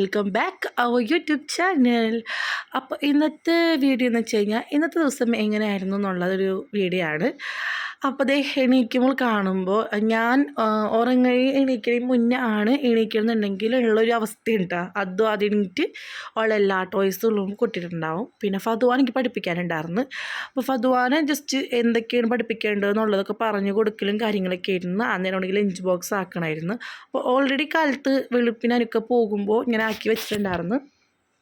Welcome back our YouTube channel. അപ്പോൾ ഇന്നത്തെ video എന്ന് വെച്ച് കഴിഞ്ഞാൽ ഇന്നത്തെ ദിവസം എങ്ങനെയായിരുന്നു എന്നുള്ളതൊരു വീഡിയോ ആണ്. അപ്പോൾ അതേ എണീക്കുമ്പോൾ കാണുമ്പോൾ ഞാൻ എണീക്കുന്നതിന് മുന്നേ ആണ് എണീക്കുന്നുണ്ടെങ്കിൽ ഉള്ളൊരു അവസ്ഥയുണ്ട്. അതും അതിനിട്ട് ഉള്ള എല്ലാ ടോയ്സുകളും കൊട്ടിട്ടുണ്ടാവും. പിന്നെ ഫതുവാൻ എനിക്ക് പഠിപ്പിക്കാനുണ്ടായിരുന്നു. അപ്പോൾ ഫതുവാനെ ജസ്റ്റ് എന്തൊക്കെയാണ് പഠിപ്പിക്കേണ്ടത് എന്നുള്ളതൊക്കെ പറഞ്ഞു കൊടുക്കലും കാര്യങ്ങളൊക്കെ ആയിരുന്നു. അന്നേരമാണെങ്കിൽ ലഞ്ച് ബോക്സ് ആക്കണമായിരുന്നു. അപ്പോൾ ഓൾറെഡി കാലത്ത് വെളുപ്പിനൊക്കെ പോകുമ്പോൾ ഇങ്ങനെ ആക്കി വെച്ചിട്ടുണ്ടായിരുന്നു.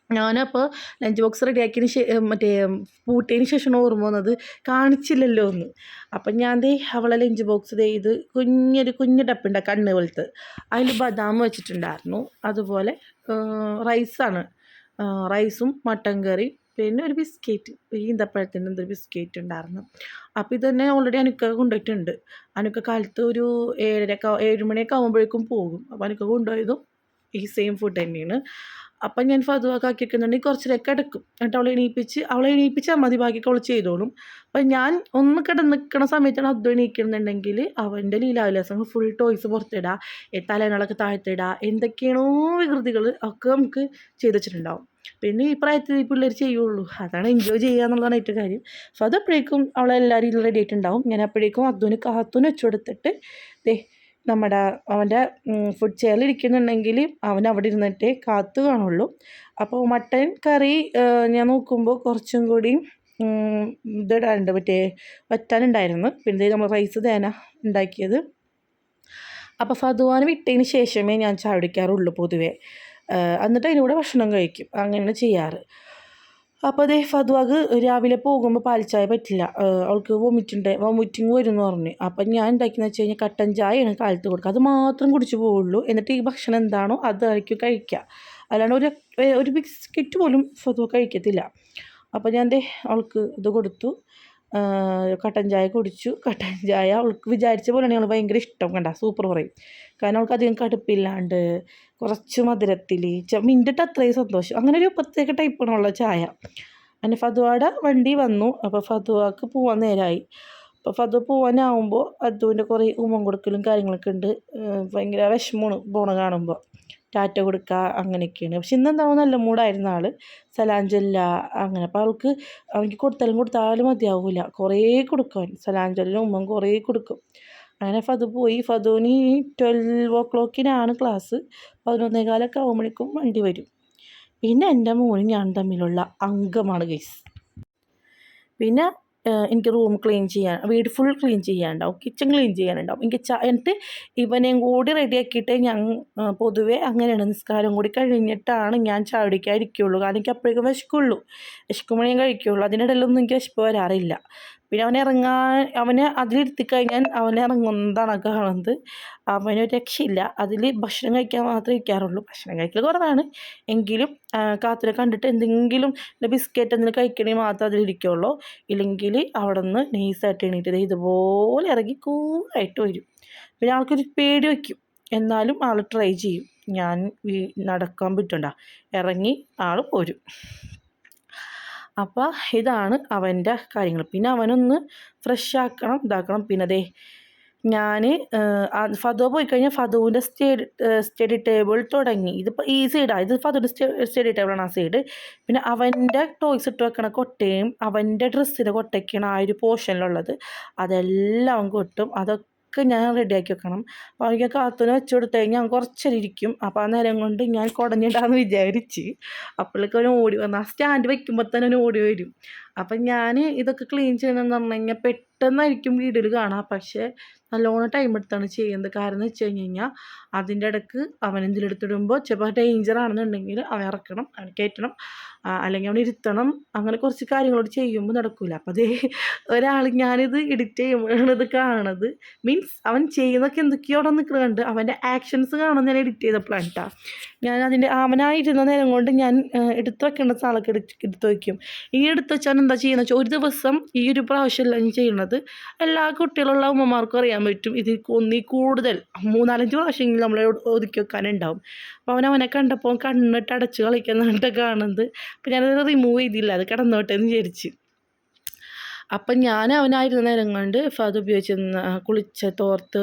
ഞാനപ്പോൾ ലഞ്ച് ബോക്സ് റെഡിയാക്കിയതിന് മറ്റേ പൂട്ടിയതിന് ശേഷം ഓർമ്മ വന്നത് കാണിച്ചില്ലല്ലോ എന്ന്. അപ്പം ഞാൻ അവളെ ലഞ്ച് ബോക്സ് ഇത് കുഞ്ഞ് ഡപ്പുണ്ട് കണ്ണ് പോലത്ത്, അതിൽ ബദാം വെച്ചിട്ടുണ്ടായിരുന്നു. അതുപോലെ റൈസാണ്, റൈസും മട്ടൻ കറി, പിന്നെ ഒരു ബിസ്ക്കറ്റ്, ഈന്തപ്പഴത്തിൻ്റെ എന്തൊരു ബിസ്ക്കറ്റ് ഉണ്ടായിരുന്നു. അപ്പോൾ ഇതന്നെ ഓൾറെഡി അനുക്ക കൊണ്ടുപോയിട്ടുണ്ട്. അനുക്ക കാലത്ത് ഒരു 7 മണിയൊക്കെ ആകുമ്പോഴേക്കും പോകും. അപ്പോൾ അനുക്ക കൊണ്ടുപോയതും ഈ സെയിം ഫുഡ് തന്നെയാണ്. അപ്പം ഞാൻ ഫതുവാക്ക് ആക്കിയിരിക്കുന്നുണ്ടെങ്കിൽ കുറച്ചിലേക്ക് കിടക്കും. എന്നിട്ട് അവളെ എണീപ്പിച്ചാൽ മതി, ബാക്കിയൊക്കെ അവൾ ചെയ്തോളും. അപ്പം ഞാൻ ഒന്ന് നിൽക്കുന്ന സമയത്താണ് അത് എണീക്കുന്നുണ്ടെങ്കിൽ അവൻ്റെ ലീലാവിലാസങ്ങൾ ഫുൾ ടോയ്സ് പുറത്തിടുക, തലേനളൊക്കെ താഴ്ത്തിടുക, എന്തൊക്കെയാണോ വികൃതികൾ ഒക്കെ നമുക്ക് ചെയ്ത് വെച്ചിട്ടുണ്ടാവും. പിന്നെ ഈ പ്രായത്തിൽ ഈ പിള്ളേർ ചെയ്യുള്ളൂ, അതാണ് എൻജോയ് ചെയ്യുക എന്നുള്ളതാണ് ഏറ്റവും കാര്യം. അപ്പോൾ അതെപ്പോഴേക്കും അവളെല്ലാവരും റെഡി ആയിട്ടുണ്ടാവും. ഞാൻ അപ്പോഴേക്കും കാത്തുന് വെച്ച് കൊടുത്തിട്ട് അവൻ്റെ ഫുഡ് ചെയറിലിരിക്കുന്നുണ്ടെങ്കിൽ അവൻ അവിടെ ഇരുന്നിട്ടേ കാത്തു കാണുള്ളൂ. അപ്പോൾ മട്ടൻ കറി ഞാൻ നോക്കുമ്പോൾ കുറച്ചും കൂടി ഇതിടാനുണ്ട്, മറ്റേ വറ്റാനുണ്ടായിരുന്നു. പിന്നെ നമ്മൾ റൈസ് തേന ഉണ്ടാക്കിയത്. അപ്പോൾ ഫതുവാന് വിട്ടതിന് ശേഷമേ ഞാൻ ചായ കുടിക്കാറുള്ളൂ പൊതുവേ. എന്നിട്ട് അതിൻ്റെ കൂടെ ഭക്ഷണം കഴിക്കും, അങ്ങനെ ചെയ്യാറ്. അപ്പോൾ അതേ ഫതുവാക്ക് രാവിലെ പോകുമ്പോൾ പാൽച്ചായ പറ്റില്ല, അവൾക്ക് വോമിറ്റിങ് വരും എന്ന് പറഞ്ഞ്. അപ്പം ഞാൻ ഉണ്ടാക്കിയെന്ന് വെച്ച് കഴിഞ്ഞാൽ കട്ടൻ ചായയാണ് കാലത്ത് കൊടുക്കുക, അത് മാത്രം കുടിച്ച് പോവുള്ളൂ. എന്നിട്ട് ഈ ഭക്ഷണം എന്താണോ അതായിരിക്കും കഴിക്കുക, അല്ലാണ്ട് ഒരു ബിസ്ക്കറ്റ് പോലും ഫതുവ കഴിക്കത്തില്ല. അപ്പോൾ ഞാൻ അവൾക്ക് ഇത് കൊടുത്തു, കട്ടൻ ചായ കുടിച്ചു. കട്ടൻ ചായ അവൾക്ക് വിചാരിച്ച പോലെയാണ് അവൾ ഭയങ്കര ഇഷ്ടം, കണ്ട സൂപ്പർ പറയും. കാരണം അവൾക്ക് അധികം കടുപ്പില്ലാണ്ട് കുറച്ച് മധുരത്തിൽ മിണ്ടിട്ട് അത്രയും സന്തോഷം, അങ്ങനെ ഒരു പ്രത്യേക ടൈപ്പാണുള്ള ചായ. അങ്ങനെ ഫതുവയുടെ വണ്ടി വന്നു. അപ്പോൾ ഫതുവാക്ക് പോകാൻ നേരമായി. അപ്പോൾ ഫതുവ പോകാനാവുമ്പോൾ അതുവിൻ്റെ കുറേ ഉമ്മം കൊടുക്കലും കാര്യങ്ങളൊക്കെ ഉണ്ട്. ഭയങ്കര വിഷമമാണ് പോണ കാണുമ്പോൾ, ടാറ്റ കൊടുക്കുക അങ്ങനെയൊക്കെയാണ്. പക്ഷെ ഇന്നെന്താവും നല്ല മൂടായിരുന്ന ആൾ, സലാം ചൊല്ല അങ്ങനെ. അപ്പോൾ അവൾക്ക് കൊടുത്താലും മതിയാവില്ല, കുറേ കൊടുക്കും. സലാം ചൊല്ലും ഉമ്മൻ കുറേ കൊടുക്കും. അങ്ങനെ ഫതു പോയി. ഫതുവിന് 12 o'clock ക്ലാസ്, 11:15 ആകുമ്പോഴേക്കും വണ്ടി വരും. പിന്നെ എൻ്റെ മോനും ഞാൻ തമ്മിലുള്ള അംഗമാണ് ഗൈസ്. പിന്നെ എനിക്ക് റൂം ക്ലീൻ ചെയ്യാൻ, വീട് ഫുൾ ക്ലീൻ ചെയ്യാനുണ്ടാവും, കിച്ചൺ ക്ലീൻ ചെയ്യാനുണ്ടാവും. എന്നിട്ട് ഇവനെയും കൂടി റെഡിയാക്കിയിട്ടേ ഞാൻ പൊതുവേ അങ്ങനെയാണ്, നിസ്കാരം കൂടി കഴിഞ്ഞിട്ടാണ് ഞാൻ ചായ കുടിക്കാതിരിക്കുകയുള്ളൂ. കാരണം എനിക്ക് അപ്പോഴേക്കും വിശക്കുമ്പോഴേ ഞാൻ കഴിക്കുകയുള്ളൂ. അതിനിടയിലൊന്നും എനിക്ക് വിശപ്പ് വരാറില്ല. പിന്നെ അവനെ അതിലിരുത്തിക്കഴിഞ്ഞാൽ അവൻ ഇറങ്ങുന്നതാണ് കാണുന്നത്. അവനൊരു രക്ഷയില്ല, അതിൽ ഭക്ഷണം കഴിക്കാൻ മാത്രമേ ഇരിക്കാറുള്ളൂ. ഭക്ഷണം കഴിക്കൽ കുറവാണ് എങ്കിലും കാത്തിനെ കണ്ടിട്ട് എന്തെങ്കിലും ബിസ്ക്കറ്റ് എന്തെങ്കിലും കഴിക്കണമെങ്കിൽ മാത്രമേ അതിലിരിക്കുകയുള്ളൂ. ഇല്ലെങ്കിൽ അവിടെ നിന്ന് നൈസായിട്ട് എണീറ്റ് ഇതുപോലെ ഇറങ്ങി കൂളായിട്ട് വരും. പിന്നെ ആൾക്കൊരു പേടി വയ്ക്കും, എന്നാലും ആൾ ട്രൈ ചെയ്യും. ഞാൻ നടക്കാൻ പറ്റണ്ട, ഇറങ്ങി ആൾ പോരും. അപ്പോൾ ഇതാണ് അവൻ്റെ കാര്യങ്ങൾ. പിന്നെ അവനൊന്ന് ഫ്രഷ് ആക്കണം, ഇതാക്കണം. പിന്നെ ഞാൻ ഫതുവ പോയി കഴിഞ്ഞാൽ ഫതുവിൻ്റെ സ്റ്റഡി ടേബിൾ തുടങ്ങി. ഇതിപ്പോൾ ഈ സൈഡാണ്, ഇത് ഫതുവിൻ്റെ സ്റ്റഡി ടേബിളാണ് ആ സൈഡ്. പിന്നെ അവൻ്റെ ടോയ്സ് ഇട്ട് വെക്കണ കൊട്ടയും അവൻ്റെ ഡ്രസ്സിൻ്റെ കൊട്ടയ്ക്കാണ് ആ ഒരു പോർഷനിലുള്ളത്. അതെല്ലാം അവൻ കൊട്ടും, അതൊക്കെ ഞാൻ റെഡിയാക്കി വെക്കണം. അപ്പോൾ അവർക്ക് കാത്തുനെ വെച്ച് കൊടുത്തു കഴിഞ്ഞാൽ ഞാൻ കുറച്ചേരം ഇരിക്കും. അപ്പോൾ ആ നേരം കൊണ്ട് ഞാൻ കുടഞ്ഞിടാന്ന് വിചാരിച്ച് അപ്പോഴേക്കും അവൻ ഓടി വന്നു. ആ സ്റ്റാൻഡ് വയ്ക്കുമ്പോൾ തന്നെ അവൻ ഓടി വരും. അപ്പം ഞാൻ ഇതൊക്കെ ക്ലീൻ ചെയ്യണമെന്ന് പറഞ്ഞു കഴിഞ്ഞാൽ പെട്ടെന്നായിരിക്കും വീഡിയോയിൽ കാണാം, പക്ഷേ നല്ലോണം ടൈം എടുത്താണ് ചെയ്യുന്നത്. കാരണം എന്ന് വെച്ച് കഴിഞ്ഞാൽ അതിൻ്റെ ഇടയ്ക്ക് അവൻ എന്തിലെടുത്തിടുമ്പോൾ ചിലപ്പോൾ ഡേഞ്ചറാണെന്നുണ്ടെങ്കിൽ അവൻ ഇറക്കണം, അവൻ കയറ്റണം, അല്ലെങ്കിൽ അവൻ ഇരുത്തണം. അങ്ങനെ കുറച്ച് കാര്യങ്ങളോട് ചെയ്യുമ്പോൾ നടക്കില്ല. അപ്പോൾ ഞാനിത് എഡിറ്റ് ചെയ്യുമ്പോഴാണ് ഇത് കാണുന്നത്. മീൻസ് അവൻ ചെയ്യുന്നതൊക്കെ എന്തൊക്കെയോ അവിടെ നിൽക്കുന്നുണ്ട്, അവൻ്റെ ആക്ഷൻസ് കാണുന്ന ഞാൻ എഡിറ്റ് ചെയ്തപ്പോഴാണ് കേട്ടോ. ഞാൻ അവനായിരുന്ന നേരം കൊണ്ട് ഞാൻ എടുത്ത് വെക്കേണ്ട സാധനമൊക്കെ എടുത്ത് വയ്ക്കും. ഈ എടുത്ത് വെച്ചാൽ എന്താ ചെയ്യുന്നത് വെച്ചാൽ, ഒരു ദിവസം ഈ ഒരു പ്രാവശ്യമല്ല ഞാൻ ചെയ്യുന്നത്, എല്ലാ കുട്ടികളുള്ള ഉമ്മമാർക്കും അറിയാൻ പറ്റും. ഇത് കൂടുതൽ 3-4 പ്രാവശ്യമെങ്കിലും നമ്മളെ ഒതുക്കി വെക്കാനുണ്ടാവും. അപ്പോൾ അവനെ കണ്ടപ്പോൾ കണ്ണിട്ട് അടച്ച് കളിക്കുന്നിട്ട് കാണുന്നത്. അപ്പോൾ ഞാനത് റിമൂവ് ചെയ്തില്ല, അത് കിടന്നോട്ടെ എന്ന് വിചാരിച്ച്. അപ്പം ഞാൻ അവനായിരുന്ന നേരം കൊണ്ട് ഫത് ഉപയോഗിച്ച് കുളിച്ച തോർത്ത്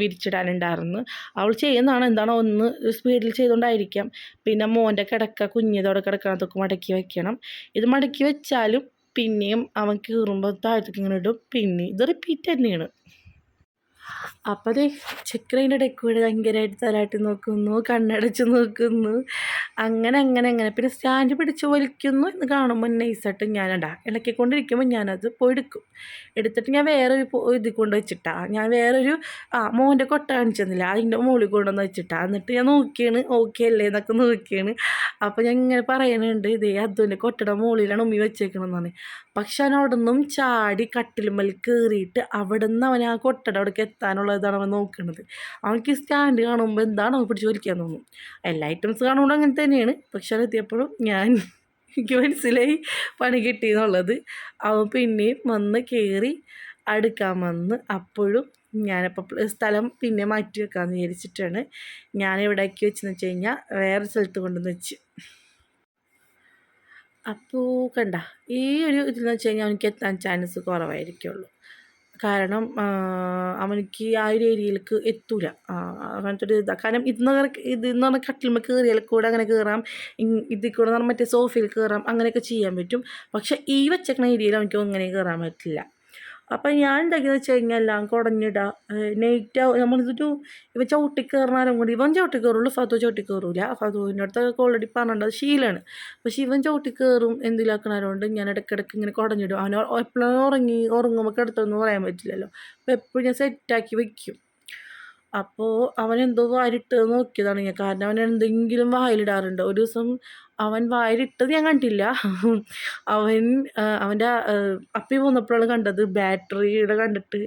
വിരിച്ചിടാനുണ്ടായിരുന്നു. അവൾ ചെയ്യുന്നതാണ് എന്താണോ ഒന്ന് സ്പീഡിൽ ചെയ്തുകൊണ്ടായിരിക്കാം. പിന്നെ മോൻ്റെ കിടക്ക കുഞ്ഞിതോടെ കിടക്കണതൊക്കെ മടക്കി വെക്കണം. ഇത് മടക്കി വെച്ചാലും പിന്നെയും അവൻ കീറുമ്പോൾ താഴത്തേക്ക് ഇങ്ങനെ ഇടും. പിന്നെ ഇത് റിപ്പീറ്റ് തന്നെയാണ്. അപ്പോൾ അതേ ചക്രേൻ്റെ ഇടയ്ക്ക് കൂടെ ഭയങ്കരമായിട്ട് തലാട്ടി നോക്കുന്നു, കണ്ണടച്ച് നോക്കുന്നു, അങ്ങനെ പിന്നെ സ്റ്റാൻഡ് പിടിച്ച് വലിക്കുന്നു എന്ന് കാണുമ്പോൾ നൈസായിട്ട് ഞാനടാ ഇളക്കിക്കൊണ്ടിരിക്കുമ്പോൾ ഞാനത് പോയി എടുത്തിട്ട് ഞാൻ വേറൊരു ഇതിൽ കൊണ്ട് വെച്ചിട്ടാ, ഞാൻ വേറൊരു മോൻ്റെ കൊട്ട കാണിച്ചെന്നില്ല അതിൻ്റെ മുകളിൽ കൊണ്ടുവന്ന് വെച്ചിട്ടാ. എന്നിട്ട് ഞാൻ നോക്കിയാണ് ഓക്കെ അല്ലേ എന്നൊക്കെ നോക്കിയാണ്. അപ്പോൾ ഞാൻ ഇങ്ങനെ പറയുന്നുണ്ട് ഇതേ അതിൻ്റെ കൊട്ടയുടെ മുകളിലാണ് ഉമ്മി വെച്ചേക്കണമെന്നാണ്. പക്ഷെ അവൻ അവിടെ നിന്നും ചാടി കട്ടിലുമ്മൽ കയറിയിട്ട് അവിടെ നിന്ന് അവൻ ആ കൊട്ടയുടെ അവിടേക്ക് എത്താനുള്ളതാണ് അവൻ നോക്കുന്നത്. അവൾക്ക് ഈ സ്റ്റാൻഡ് കാണുമ്പോൾ എന്താണോ പിടിച്ച് വലിക്കാൻ തോന്നും. എല്ലാ ഐറ്റംസ് കാണുമ്പോൾ അങ്ങനെ തന്നെയാണ്. പക്ഷെ അത് എത്തിയപ്പോഴും എനിക്ക് മനസ്സിലായി പണി കിട്ടിയെന്നുള്ളത്. അവൻ പിന്നെയും വന്ന് കയറി അടുക്കാൻ വന്ന്. അപ്പോഴും ഞാനിപ്പോൾ സ്ഥലം പിന്നെ മാറ്റി വെക്കാമെന്ന് വിചാരിച്ചിട്ടാണ് ഞാൻ എവിടേക്ക് വെച്ചെന്ന് വെച്ച് കഴിഞ്ഞാൽ വേറെ സ്ഥലത്ത് കൊണ്ടുവന്ന് വെച്ച്. അപ്പോൾ കണ്ട ഈ ഒരു ഇതെന്ന് വെച്ച് കഴിഞ്ഞാൽ അവനിക്ക് എത്താൻ ചാൻസ് കുറവായിരിക്കുള്ളൂ. കാരണം അവനിക്ക് ആ ഒരു ഏരിയയിലേക്ക് എത്തൂല. അങ്ങനത്തെ ഒരു ഇതാണ്. കാരണം ഇതെന്ന് പറഞ്ഞാൽ കട്ടിലുമ്മ കയറിയാൽ കൂടെ അങ്ങനെ കയറാം, ഇതിൽ കൂടെ പറഞ്ഞാൽ മറ്റേ സോഫയിൽ കയറാം, അങ്ങനെയൊക്കെ ചെയ്യാൻ പറ്റും. പക്ഷേ ഈ വെച്ചേക്കണ ഏരിയയിൽ അവനിക്ക് അങ്ങനെ കയറാൻ പറ്റില്ല. അപ്പം ഞാൻ എന്താക്കിയെന്ന് വെച്ച് കഴിഞ്ഞാൽ എല്ലാം കുടഞ്ഞിടുക. നൈറ്റ് നമ്മളിതൊരു ഇവൻ ചവിട്ടി കയറുന്നാലും കൂടി ഇവൻ ചവിട്ടി കയറുള്ളൂ, ഫതു ചവിട്ടി കയറൂല. ഫതുവിൻ്റെ അടുത്തൊക്കെ ഓൾറെഡി പറഞ്ഞിട്ട് അത് ശീലമാണ്. പക്ഷെ ഇവൻ ചവിട്ടി കയറും എന്തിലാക്കണതുകൊണ്ട് ഞാൻ ഇടയ്ക്കിടയ്ക്ക് ഇങ്ങനെ കുടഞ്ഞിടും. അവൻ എപ്പോഴും ഉറങ്ങുമ്പോൾ കിടത്തൊന്നും പറയാൻ പറ്റില്ലല്ലോ. അപ്പോൾ എപ്പോഴും ഞാൻ സെറ്റാക്കി വയ്ക്കും. അപ്പോൾ അവനെന്തോ വായിലിട്ട് നോക്കിയതാണ് ഞാൻ. കാരണം അവൻ എന്തെങ്കിലും വായിലിടാറുണ്ട്. ഒരു ദിവസം അവൻ വായിലിട്ടത് ഞാൻ കണ്ടില്ല. അവൻ്റെ അപ്പി പോന്നപ്പോഴാണ് കണ്ടത്. ബാറ്ററിയുടെ കണ്ടിട്ട്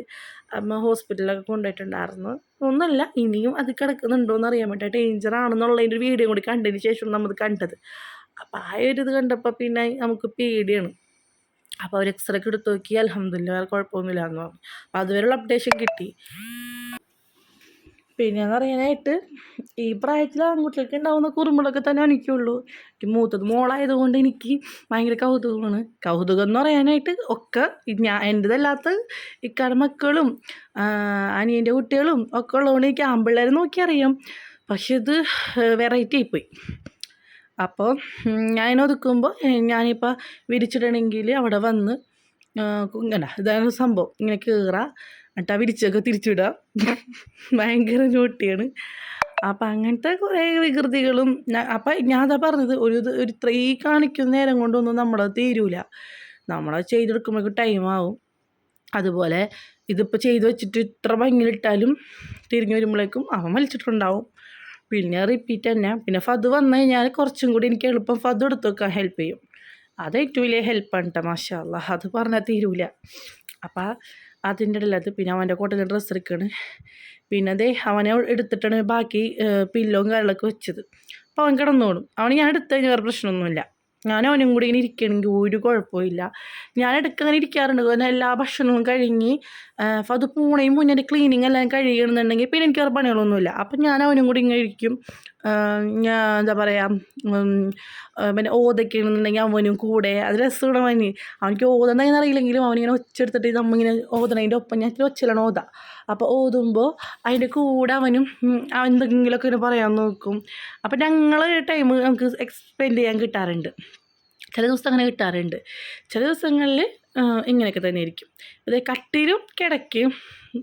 അമ്മ ഹോസ്പിറ്റലിലൊക്കെ കൊണ്ടുപോയിട്ടുണ്ടായിരുന്നു. ഒന്നുമല്ല, ഇനിയും അത് കിടക്കുന്നുണ്ടോയെന്ന് അറിയാൻ വേണ്ടി ഡേഞ്ചറാണെന്നുള്ളതിൻ്റെ ഒരു വീഡിയോ കൂടി കണ്ടതിന് ശേഷം നമ്മൾ കണ്ടത്. അപ്പോൾ ആ ഒരു ഇത് കണ്ടപ്പോൾ പിന്നെ നമുക്ക് പേടിയാണ്. അപ്പോൾ അവർ എക്സ്റേ ഒക്കെ എടുത്ത് നോക്കി, അൽഹംദുലില്ലാ വേറെ കുഴപ്പമൊന്നുമില്ല എന്ന് പറഞ്ഞു. അപ്പോൾ അതുവരെയുള്ള അപ്ഡേഷൻ കിട്ടി. പിന്നെയെന്ന് പറയാനായിട്ട് ഈ പ്രായത്തിൽ ആൺകുട്ടികൾക്ക് ഉണ്ടാകുന്ന കുറുമ്പുകളൊക്കെ തന്നെ എനിക്കുള്ളൂ. എനിക്ക് മൂത്തത് മോളായതുകൊണ്ട് എനിക്ക് ഭയങ്കര കൗതുകമാണ്. കൗതുകം എന്ന് പറയാനായിട്ട് ഒക്കെ എൻ്റെതല്ലാത്ത ഇക്കാടെ മക്കളും അനിയൻ്റെ കുട്ടികളും ഒക്കെ ഉള്ളതുകൊണ്ട് എനിക്ക് ആൺപിള്ളേരെ നോക്കിയറിയാം. പക്ഷെ ഇത് വെറൈറ്റി ആയിപ്പോയി. അപ്പോൾ ഞാൻ ഒതുക്കുമ്പോൾ ഞാനിപ്പോൾ വിരിച്ചിടണമെങ്കിൽ അവിടെ വന്ന് ഇങ്ങനെ ഇതാണ് സംഭവം, ഇങ്ങനെ കയറുക എന്നിട്ട് ആ വിരിച്ചൊക്കെ തിരിച്ചിടുക. ഭയങ്കര ഞോട്ടിയാണ്. അപ്പം അങ്ങനത്തെ കുറേ വികൃതികളും അപ്പം ഞാൻ അതാ പറഞ്ഞത്, ഒരു ഇത്രേ കാണിക്കുന്ന നേരം കൊണ്ടൊന്നും നമ്മളത് തീരൂല. നമ്മളത് ചെയ്തെടുക്കുമ്പോഴേക്കും ടൈമാവും. അതുപോലെ ഇതിപ്പോൾ ചെയ്ത് വെച്ചിട്ട് ഇത്ര ഭംഗിയിലിട്ടാലും തിരിഞ്ഞു വരുമ്പോഴേക്കും അവൻ വലിച്ചിട്ടുണ്ടാവും. പിന്നെ റിപ്പീറ്റ് തന്നെ. പിന്നെ ഫത് വന്നു കഴിഞ്ഞാൽ കുറച്ചും കൂടി എനിക്ക് എളുപ്പം ഫത് എടുത്ത് വെക്കാൻ ഹെൽപ്പ് ചെയ്യും. അത് ഏറ്റവും വലിയ ഹെൽപ്പാണ് കേട്ടോ. മാഷാ അല്ലാ, അത് പറഞ്ഞാൽ തീരൂല. അപ്പം അതിൻ്റെ ഇടയിലത് പിന്നെ അവൻ്റെ കോട്ടയിൽ ഡ്രസ്സ് എടുക്കുകയാണ്. പിന്നെ അതേ അവനെ എടുത്തിട്ടാണ് ബാക്കി പില്ലോയും കാര്യങ്ങളൊക്കെ വെച്ചത്. അപ്പോൾ അവൻ കിടന്നോളും. അവന് ഞാൻ എടുത്തു കഴിഞ്ഞാൽ വേറെ പ്രശ്നമൊന്നുമില്ല. അവനും കൂടി ഇങ്ങനെ ഇരിക്കണമെങ്കിൽ ഒരു കുഴപ്പമില്ല. ഞാൻ അങ്ങനെ ഇരിക്കാറുണ്ട്. കാരണം എല്ലാ ഭക്ഷണവും കഴിഞ്ഞ് അത് പൂണയും മുന്നേ ക്ലീനിങ് എല്ലാം കഴിയണമെന്നുണ്ടെങ്കിൽ പിന്നെ എനിക്ക് വേറെ പണികളൊന്നുമില്ല. അപ്പം ഞാൻ അവനും കൂടി ഇങ്ങനെ ഇരിക്കും. ഞാൻ എന്താ പറയുക, പിന്നെ ഓതൊക്കെയാണെന്നുണ്ടെങ്കിൽ അവനും കൂടെ അത് രസമാണ്. അവനിക്ക് ഓതുന്നതെന്ന് അറിയില്ലെങ്കിലും അവനിങ്ങനെ ഒച്ചെടുത്തിട്ട് നമ്മളിങ്ങനെ ഓതണതിൻ്റെ ഒപ്പം ഞാൻ ഒച്ചയിലാണ് ഓതുക. അപ്പോൾ ഓതുമ്പോൾ അതിൻ്റെ കൂടെ അവനും എന്തെങ്കിലുമൊക്കെ ഇങ്ങനെ പറയാൻ നോക്കും. അപ്പം ഞങ്ങൾ ടൈം നമുക്ക് സ്പെൻഡ് ചെയ്യാൻ കിട്ടാറുണ്ട്. ചില ദിവസം അങ്ങനെ കിട്ടാറുണ്ട്. ചില ദിവസങ്ങളിൽ ഇങ്ങനെയൊക്കെ തന്നെ ആയിരിക്കും. അതേ കട്ടിലും കിടക്കയും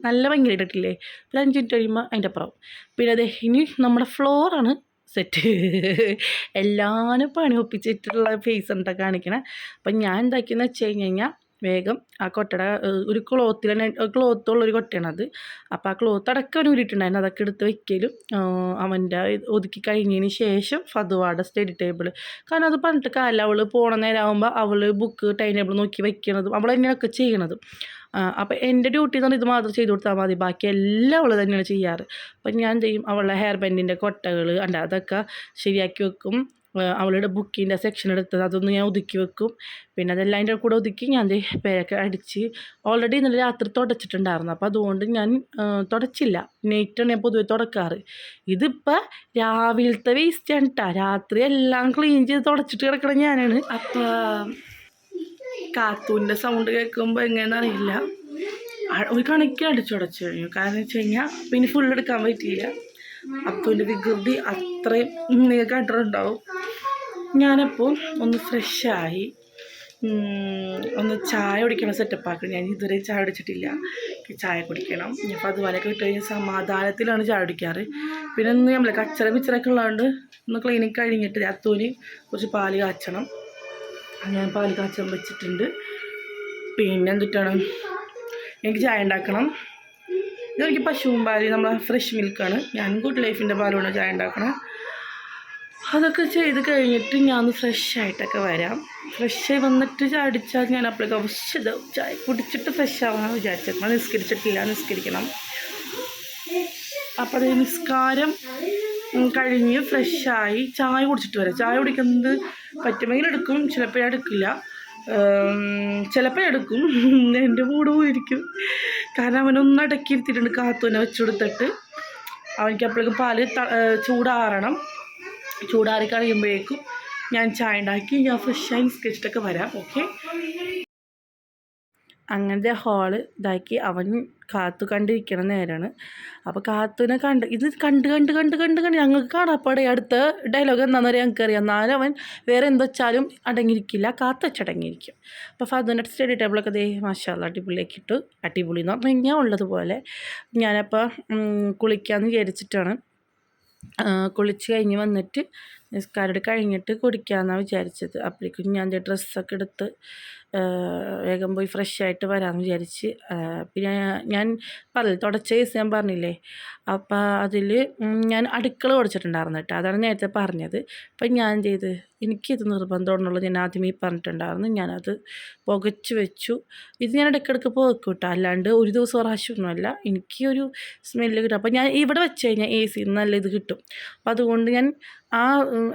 നല്ല ഭംഗിയായിട്ടില്ലേ, ഒരു 5 മിനിറ്റ് കഴിയുമ്പോൾ അതിൻ്റെ അപ്പുറം. പിന്നെ അതെ ഇനി നമ്മുടെ ഫ്ലോറാണ് സെറ്റ്. എല്ലാവരും പണി ഒപ്പിച്ചിട്ടുള്ള ഫേസ് ഉണ്ടാ കാണിക്കണേ. അപ്പം ഞാൻ എന്താക്കിയെന്ന് വെച്ച് കഴിഞ്ഞാൽ വേഗം ആ കൊട്ടയുടെ ഒരു ക്ലോത്തുള്ളൊരു കൊട്ടയാണത്. അപ്പോൾ ആ ക്ലോത്ത് അടക്കം ഊരിയിട്ടുണ്ടായിരുന്നു. അതൊക്കെ എടുത്ത് വെക്കലും അവൻ്റെ ഒതുക്കി കഴിഞ്ഞതിന് ശേഷം ഫതുവാടെ സ്റ്റഡി ടേബിൾ. കാരണം അത് പറഞ്ഞിട്ട് കാലം അവൾ പോണ നേരമാകുമ്പോൾ അവൾ ബുക്ക് ടൈം ടേബിൾ നോക്കി വെക്കണതും അവൾ തന്നെയൊക്കെ ചെയ്യണതും. അപ്പോൾ എൻ്റെ ഡ്യൂട്ടി എന്ന് പറഞ്ഞാൽ ഇത് മാത്രം ചെയ്ത് കൊടുത്താൽ മതി, ബാക്കി എല്ലാം അവൾ തന്നെയാണ് ചെയ്യാറ്. അപ്പം ഞാൻ ചെയ്യും അവളുടെ ഹെയർ ബാൻഡിൻ്റെ കൊട്ടകൾ അതൊക്കെ ശരിയാക്കി വെക്കും. അവളുടെ ബുക്കിൻ്റെ സെക്ഷൻ എടുത്തത് അതൊന്ന് ഞാൻ ഒതുക്കി വെക്കും. പിന്നെ അതെല്ലാം അതിൻ്റെ കൂടെ ഒതുക്കി ഞാൻ പേരൊക്കെ അടിച്ച് ഓൾറെഡി ഇന്നലെ രാത്രി തുടച്ചിട്ടുണ്ടായിരുന്നു. അപ്പോൾ അതുകൊണ്ട് ഞാൻ തുടച്ചില്ല. നൈറ്റാണ് ഞാൻ പൊതുവെ തുടക്കാറ്. ഇതിപ്പോൾ രാവിലത്തെ വേസ്റ്റാണ് കേട്ടോ. രാത്രി എല്ലാം ക്ലീൻ ചെയ്ത് തുടച്ചിട്ട് കിടക്കണം ഞാനാണ്. അപ്പോൾ കാത്തൂൻ്റെ സൗണ്ട് കേൾക്കുമ്പോൾ എങ്ങനെയാണെന്ന് അറിയില്ല. ഒരു കണക്കിന് അടിച്ചുടച്ചു കഴിഞ്ഞു. കാരണം വെച്ച് കഴിഞ്ഞാൽ പിന്നെ ഫുൾ എടുക്കാൻ പറ്റിയില്ല. അത്തൂൻ്റെ വികൃതി അത്രയും നിങ്ങൾ കണ്ടിട്ടുണ്ടാവും. ഞാനപ്പോൾ ഒന്ന് ഫ്രഷായി ഒന്ന് ചായ കുടിക്കണ സെറ്റപ്പാക്കി. ഞാൻ ഇതുവരെ ചായ കുടിച്ചിട്ടില്ല. ചായ കുടിക്കണം. അപ്പോൾ അതുപോലെയൊക്കെ വിട്ട് കഴിഞ്ഞാൽ സമാധാനത്തിലാണ് ചായ കുടിക്കാറ്. പിന്നെ ഒന്ന് നമ്മൾ കച്ചറ മിച്ചറൊക്കെ ഉള്ളതുകൊണ്ട് ഒന്ന് ക്ലീനിക്ക് കഴിഞ്ഞിട്ട് അത്തൂന് കുറച്ച് പാല് കാച്ചണം. ഞാൻ പാല് കാച്ചാൻ വെച്ചിട്ടുണ്ട്. പിന്നെ എന്തിട്ടാണ് എനിക്ക് ചായ ഉണ്ടാക്കണം. ഇതെനിക്ക് പശുവും പാല് നമ്മളെ ഫ്രഷ് മിൽക്കാണ്. ഞാൻ ഗുഡ് ലൈഫിൻ്റെ പാലാണ് ചായ ഉണ്ടാക്കണം. അതൊക്കെ ചെയ്ത് കഴിഞ്ഞിട്ട് ഞാൻ ഫ്രഷായിട്ടൊക്കെ വരാം. ഫ്രഷായി വന്നിട്ട് ചായ അടിച്ചാൽ ഞാൻ അപ്പോഴേക്കും ആവശ്യം ചായ കുടിച്ചിട്ട് ഫ്രഷ് ആവാമെന്ന് വിചാരിച്ചേക്കണം. നിസ്കരിച്ചിട്ടില്ല, നിസ്കരിക്കണം. അപ്പോൾ അത് നിസ്കാരം കഴിഞ്ഞ് ഫ്രഷായി ചായ കുടിച്ചിട്ട് വരാം. ചായ കുടിക്കുന്നത് പറ്റുമെങ്കിൽ എടുക്കും, ചിലപ്പോൾ എടുക്കില്ല. ചിലപ്പോൾ എടുക്കും. എൻ്റെ മൂട് പോയിരിക്കും. കാരണം അവനൊന്ന് അടക്കിയിരുത്തിയിട്ടുണ്ട്. കാത്തുവിനെ വെച്ച് കൊടുത്തിട്ട് അവനിക്ക് അപ്പോഴേക്കും പാല് ചൂടാറണം. ചൂടാറി കഴിയുമ്പോഴേക്കും ഞാൻ ചായ ഉണ്ടാക്കി ഞാൻ ഫ്രഷായി നിസ്കരിച്ചിട്ടൊക്കെ വരാം. ഓക്കെ, അങ്ങനത്തെ ഹാള് ഇതാക്കി അവൻ കാത്തു കണ്ടിരിക്കണ നേരമാണ്. അപ്പോൾ കാത്തുവിനെ ഇത് കണ്ട് ഞങ്ങൾക്ക് കാണാപ്പാടെ അടുത്ത ഡയലോഗ് എന്താണെന്ന് പറയാൻ ഞങ്ങൾക്കറിയാം. എന്നാലും അവൻ വേറെ എന്തൊച്ചാലും അടങ്ങിയിരിക്കില്ല, കാത്തു വെച്ചടങ്ങിയിരിക്കും. അപ്പോൾ ഫാദറിൻ്റെ സ്റ്റഡി ടേബിളൊക്കെ ദേ മാഷാഅല്ലാഹ് അടിപൊളിയാക്കി ഇട്ടു. അടിപൊളി എന്ന് പറഞ്ഞു കഴിഞ്ഞാൽ ഉള്ളതുപോലെ. ഞാനപ്പോൾ കുളിക്കാമെന്ന് വിചാരിച്ചിട്ടാണ്. കുളിച്ച് കഴിഞ്ഞ് വന്നിട്ട് നിസ്കാരം കഴിഞ്ഞിട്ട് കുടിക്കാമെന്നാണ് വിചാരിച്ചത്. അപ്പോഴേക്കും ഞാൻ ഡ്രസ്സൊക്കെ എടുത്ത് വേഗം പോയി ഫ്രഷായിട്ട് വരാമെന്ന് വിചാരിച്ച്. പിന്നെ ഞാൻ തുടച്ച കേസ് ഞാൻ പറഞ്ഞില്ലേ, അപ്പോൾ അതിൽ ഞാൻ അടുക്കള തുടച്ചിട്ടുണ്ടായിരുന്നു കേട്ടോ. അതാണ് നേരത്തെ പറഞ്ഞത്. അപ്പം ഞാൻ എന്ത് ചെയ്ത്, എനിക്കിത് നിർബന്ധമുണ്ടെന്നുള്ളത് ഞാൻ ആദ്യമേ പറഞ്ഞിട്ടുണ്ടായിരുന്നു. ഞാനത് പുകച്ച് വെച്ചു. ഇത് ഞാൻ ഇടയ്ക്കിടയ്ക്ക് പുകക്കും കേട്ടോ, അല്ലാണ്ട് ഒരു ദിവസം പ്രാവശ്യമൊന്നുമല്ല. എനിക്ക് ഒരു സ്മെല്ല് കിട്ടും. അപ്പോൾ ഞാൻ ഇവിടെ വെച്ച് കഴിഞ്ഞാൽ AC നല്ല ഇത് കിട്ടും. അപ്പം അതുകൊണ്ട് ഞാൻ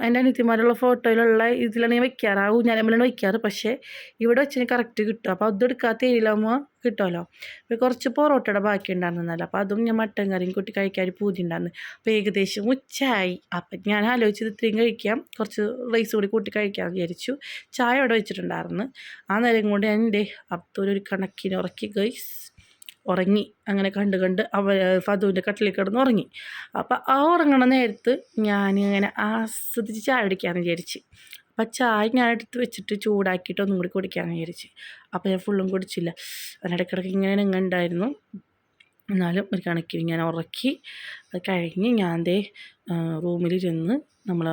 എൻ്റെ അനിയത്തിമാരുള്ള ഫോട്ടോയിലുള്ള ഇതിലാണ് ഞാൻ വയ്ക്കാറ്. ആ ഊഞ്ഞാലമ്മലാണ് വയ്ക്കാറ്. പക്ഷേ ഇവിടെ വെച്ച് കറക്റ്റ് കിട്ടും. അപ്പോൾ അതെടുക്കാത്ത ഏരിയയിലാകുമ്പോൾ കിട്ടുമല്ലോ. അപ്പോൾ കുറച്ച് പൊറോട്ടയുടെ ബാക്കി ഉണ്ടായിരുന്നല്ലോ. അപ്പോൾ അതും ഞാൻ മട്ടൻ കറിയും കൂട്ടി കഴിക്കാൻ പൂതി ഉണ്ടായിരുന്നു. അപ്പോൾ ഏകദേശം ഉച്ചയായി. അപ്പം ഞാൻ ആലോചിച്ചത് ഇത്രയും കഴിക്കാം, കുറച്ച് റൈസ് കൂടി കൂട്ടി കഴിക്കാമെന്ന് വിചാരിച്ചു. ചായ അവിടെ വെച്ചിട്ടുണ്ടായിരുന്നു. ആ നേരം കൊണ്ട് ഞാൻ എൻ്റെ അബ്ദുലൊരു കണക്കിന് ഉറക്കി ഗൈസ് ഉറങ്ങി. അങ്ങനെ കണ്ട് ഫതുവിൻ്റെ കട്ടിലേക്ക് കിടന്ന് ഉറങ്ങി. അപ്പോൾ ആ ഉറങ്ങണ നേരത്ത് ഞാനിങ്ങനെ ആസ്വദിച്ച് ചായ കുടിക്കാമെന്ന് വിചാരിച്ച്. അപ്പോൾ ചായ ഞാൻ എടുത്ത് വെച്ചിട്ട് ചൂടാക്കിയിട്ട് ഒന്നും കൂടി കുടിക്കാമെന്ന് വിചാരിച്ച്. അപ്പോൾ ഞാൻ ഫുള്ളും കുടിച്ചില്ല. അതിനിടയ്ക്കിടയ്ക്ക് ഇങ്ങനെ ഉണ്ടായിരുന്നു. എന്നാലും ഒരു കണക്കിന് ഞാൻ ഉറക്കി. അത് കഴിഞ്ഞ് ഞാൻ ദേ റൂമിൽ ചെന്ന് നമ്മൾ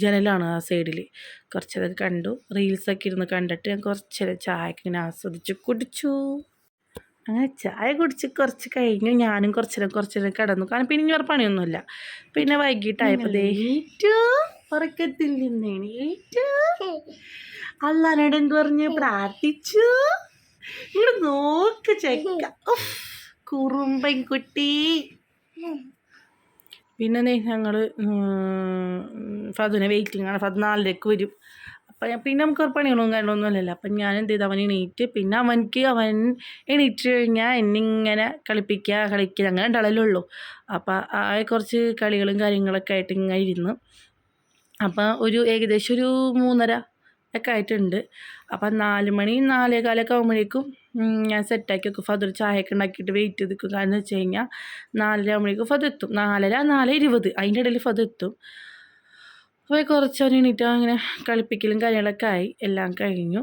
ജനലാണ് ആ സൈഡിൽ കുറച്ചതൊക്കെ കണ്ടു. റീൽസൊക്കെ ഇരുന്ന് കണ്ടിട്ട് ഞാൻ കുറച്ചേരം ചായക്ക് ഇങ്ങനെ ആസ്വദിച്ച് കുടിച്ചു. അങ്ങനെ ചായ കുടിച്ച് കുറച്ച് കഴിഞ്ഞു. ഞാനും കുറച്ചേരം കിടന്നു. കാരണം പിന്നെ ഇനി വേറെ പണിയൊന്നുമില്ല. പിന്നെ വൈകിട്ടായപ്പോൾ ദേറ്റു ഉറക്കത്തിൽ നിന്ന് എണീറ്റു അള്ളാനോട് എന്ത് പറഞ്ഞ് പ്രാർത്ഥിച്ചു. ഇങ്ങോട്ട് നോക്ക് ചെക്ക, കുറുമ്പൻ കുട്ടി. പിന്നെ ഞങ്ങൾ ഫതുവിനെ വെയിറ്റിംഗാണ്. ഫത് 4:00 വരും. അപ്പം പിന്നെ നമുക്ക് ഒരു പണികളൊന്നും കാര്യങ്ങളൊന്നുമല്ലല്ലോ. അപ്പം ഞാൻ എന്ത് ചെയ്തു, അവൻ എണീറ്റ്. പിന്നെ അവൻ എണീറ്റ് കഴിഞ്ഞാൽ എന്നിങ്ങനെ കളിക്കുക അങ്ങനെ ഉണ്ടാളല്ലേ. അപ്പം ആ കുറച്ച് കളികളും കാര്യങ്ങളൊക്കെ ആയിട്ട് ഇങ്ങനെ ഇരുന്ന്. അപ്പം ഏകദേശം ഒരു 3:30 ഒക്കെ ആയിട്ടുണ്ട്. അപ്പം 4 മണി 4:15 ആകുമ്പോഴേക്കും ഞാൻ സെറ്റാക്കി വെക്കും. ഫദർ ചായയൊക്കെ ഉണ്ടാക്കിയിട്ട് വെയിറ്റ് ചെയ്ത് നിൽക്കും. കാരണം വെച്ച് കഴിഞ്ഞാൽ 4:30 ആകുമ്പോഴേക്കും ഫദർ എത്തും. 4:30 4:20 അതിൻ്റെ ഇടയിൽ ഫദർ എത്തും. അപ്പോൾ കുറച്ച് എണീറ്റ് അങ്ങനെ കളിപ്പിക്കലും കാര്യങ്ങളൊക്കെ ആയി. എല്ലാം കഴിഞ്ഞു.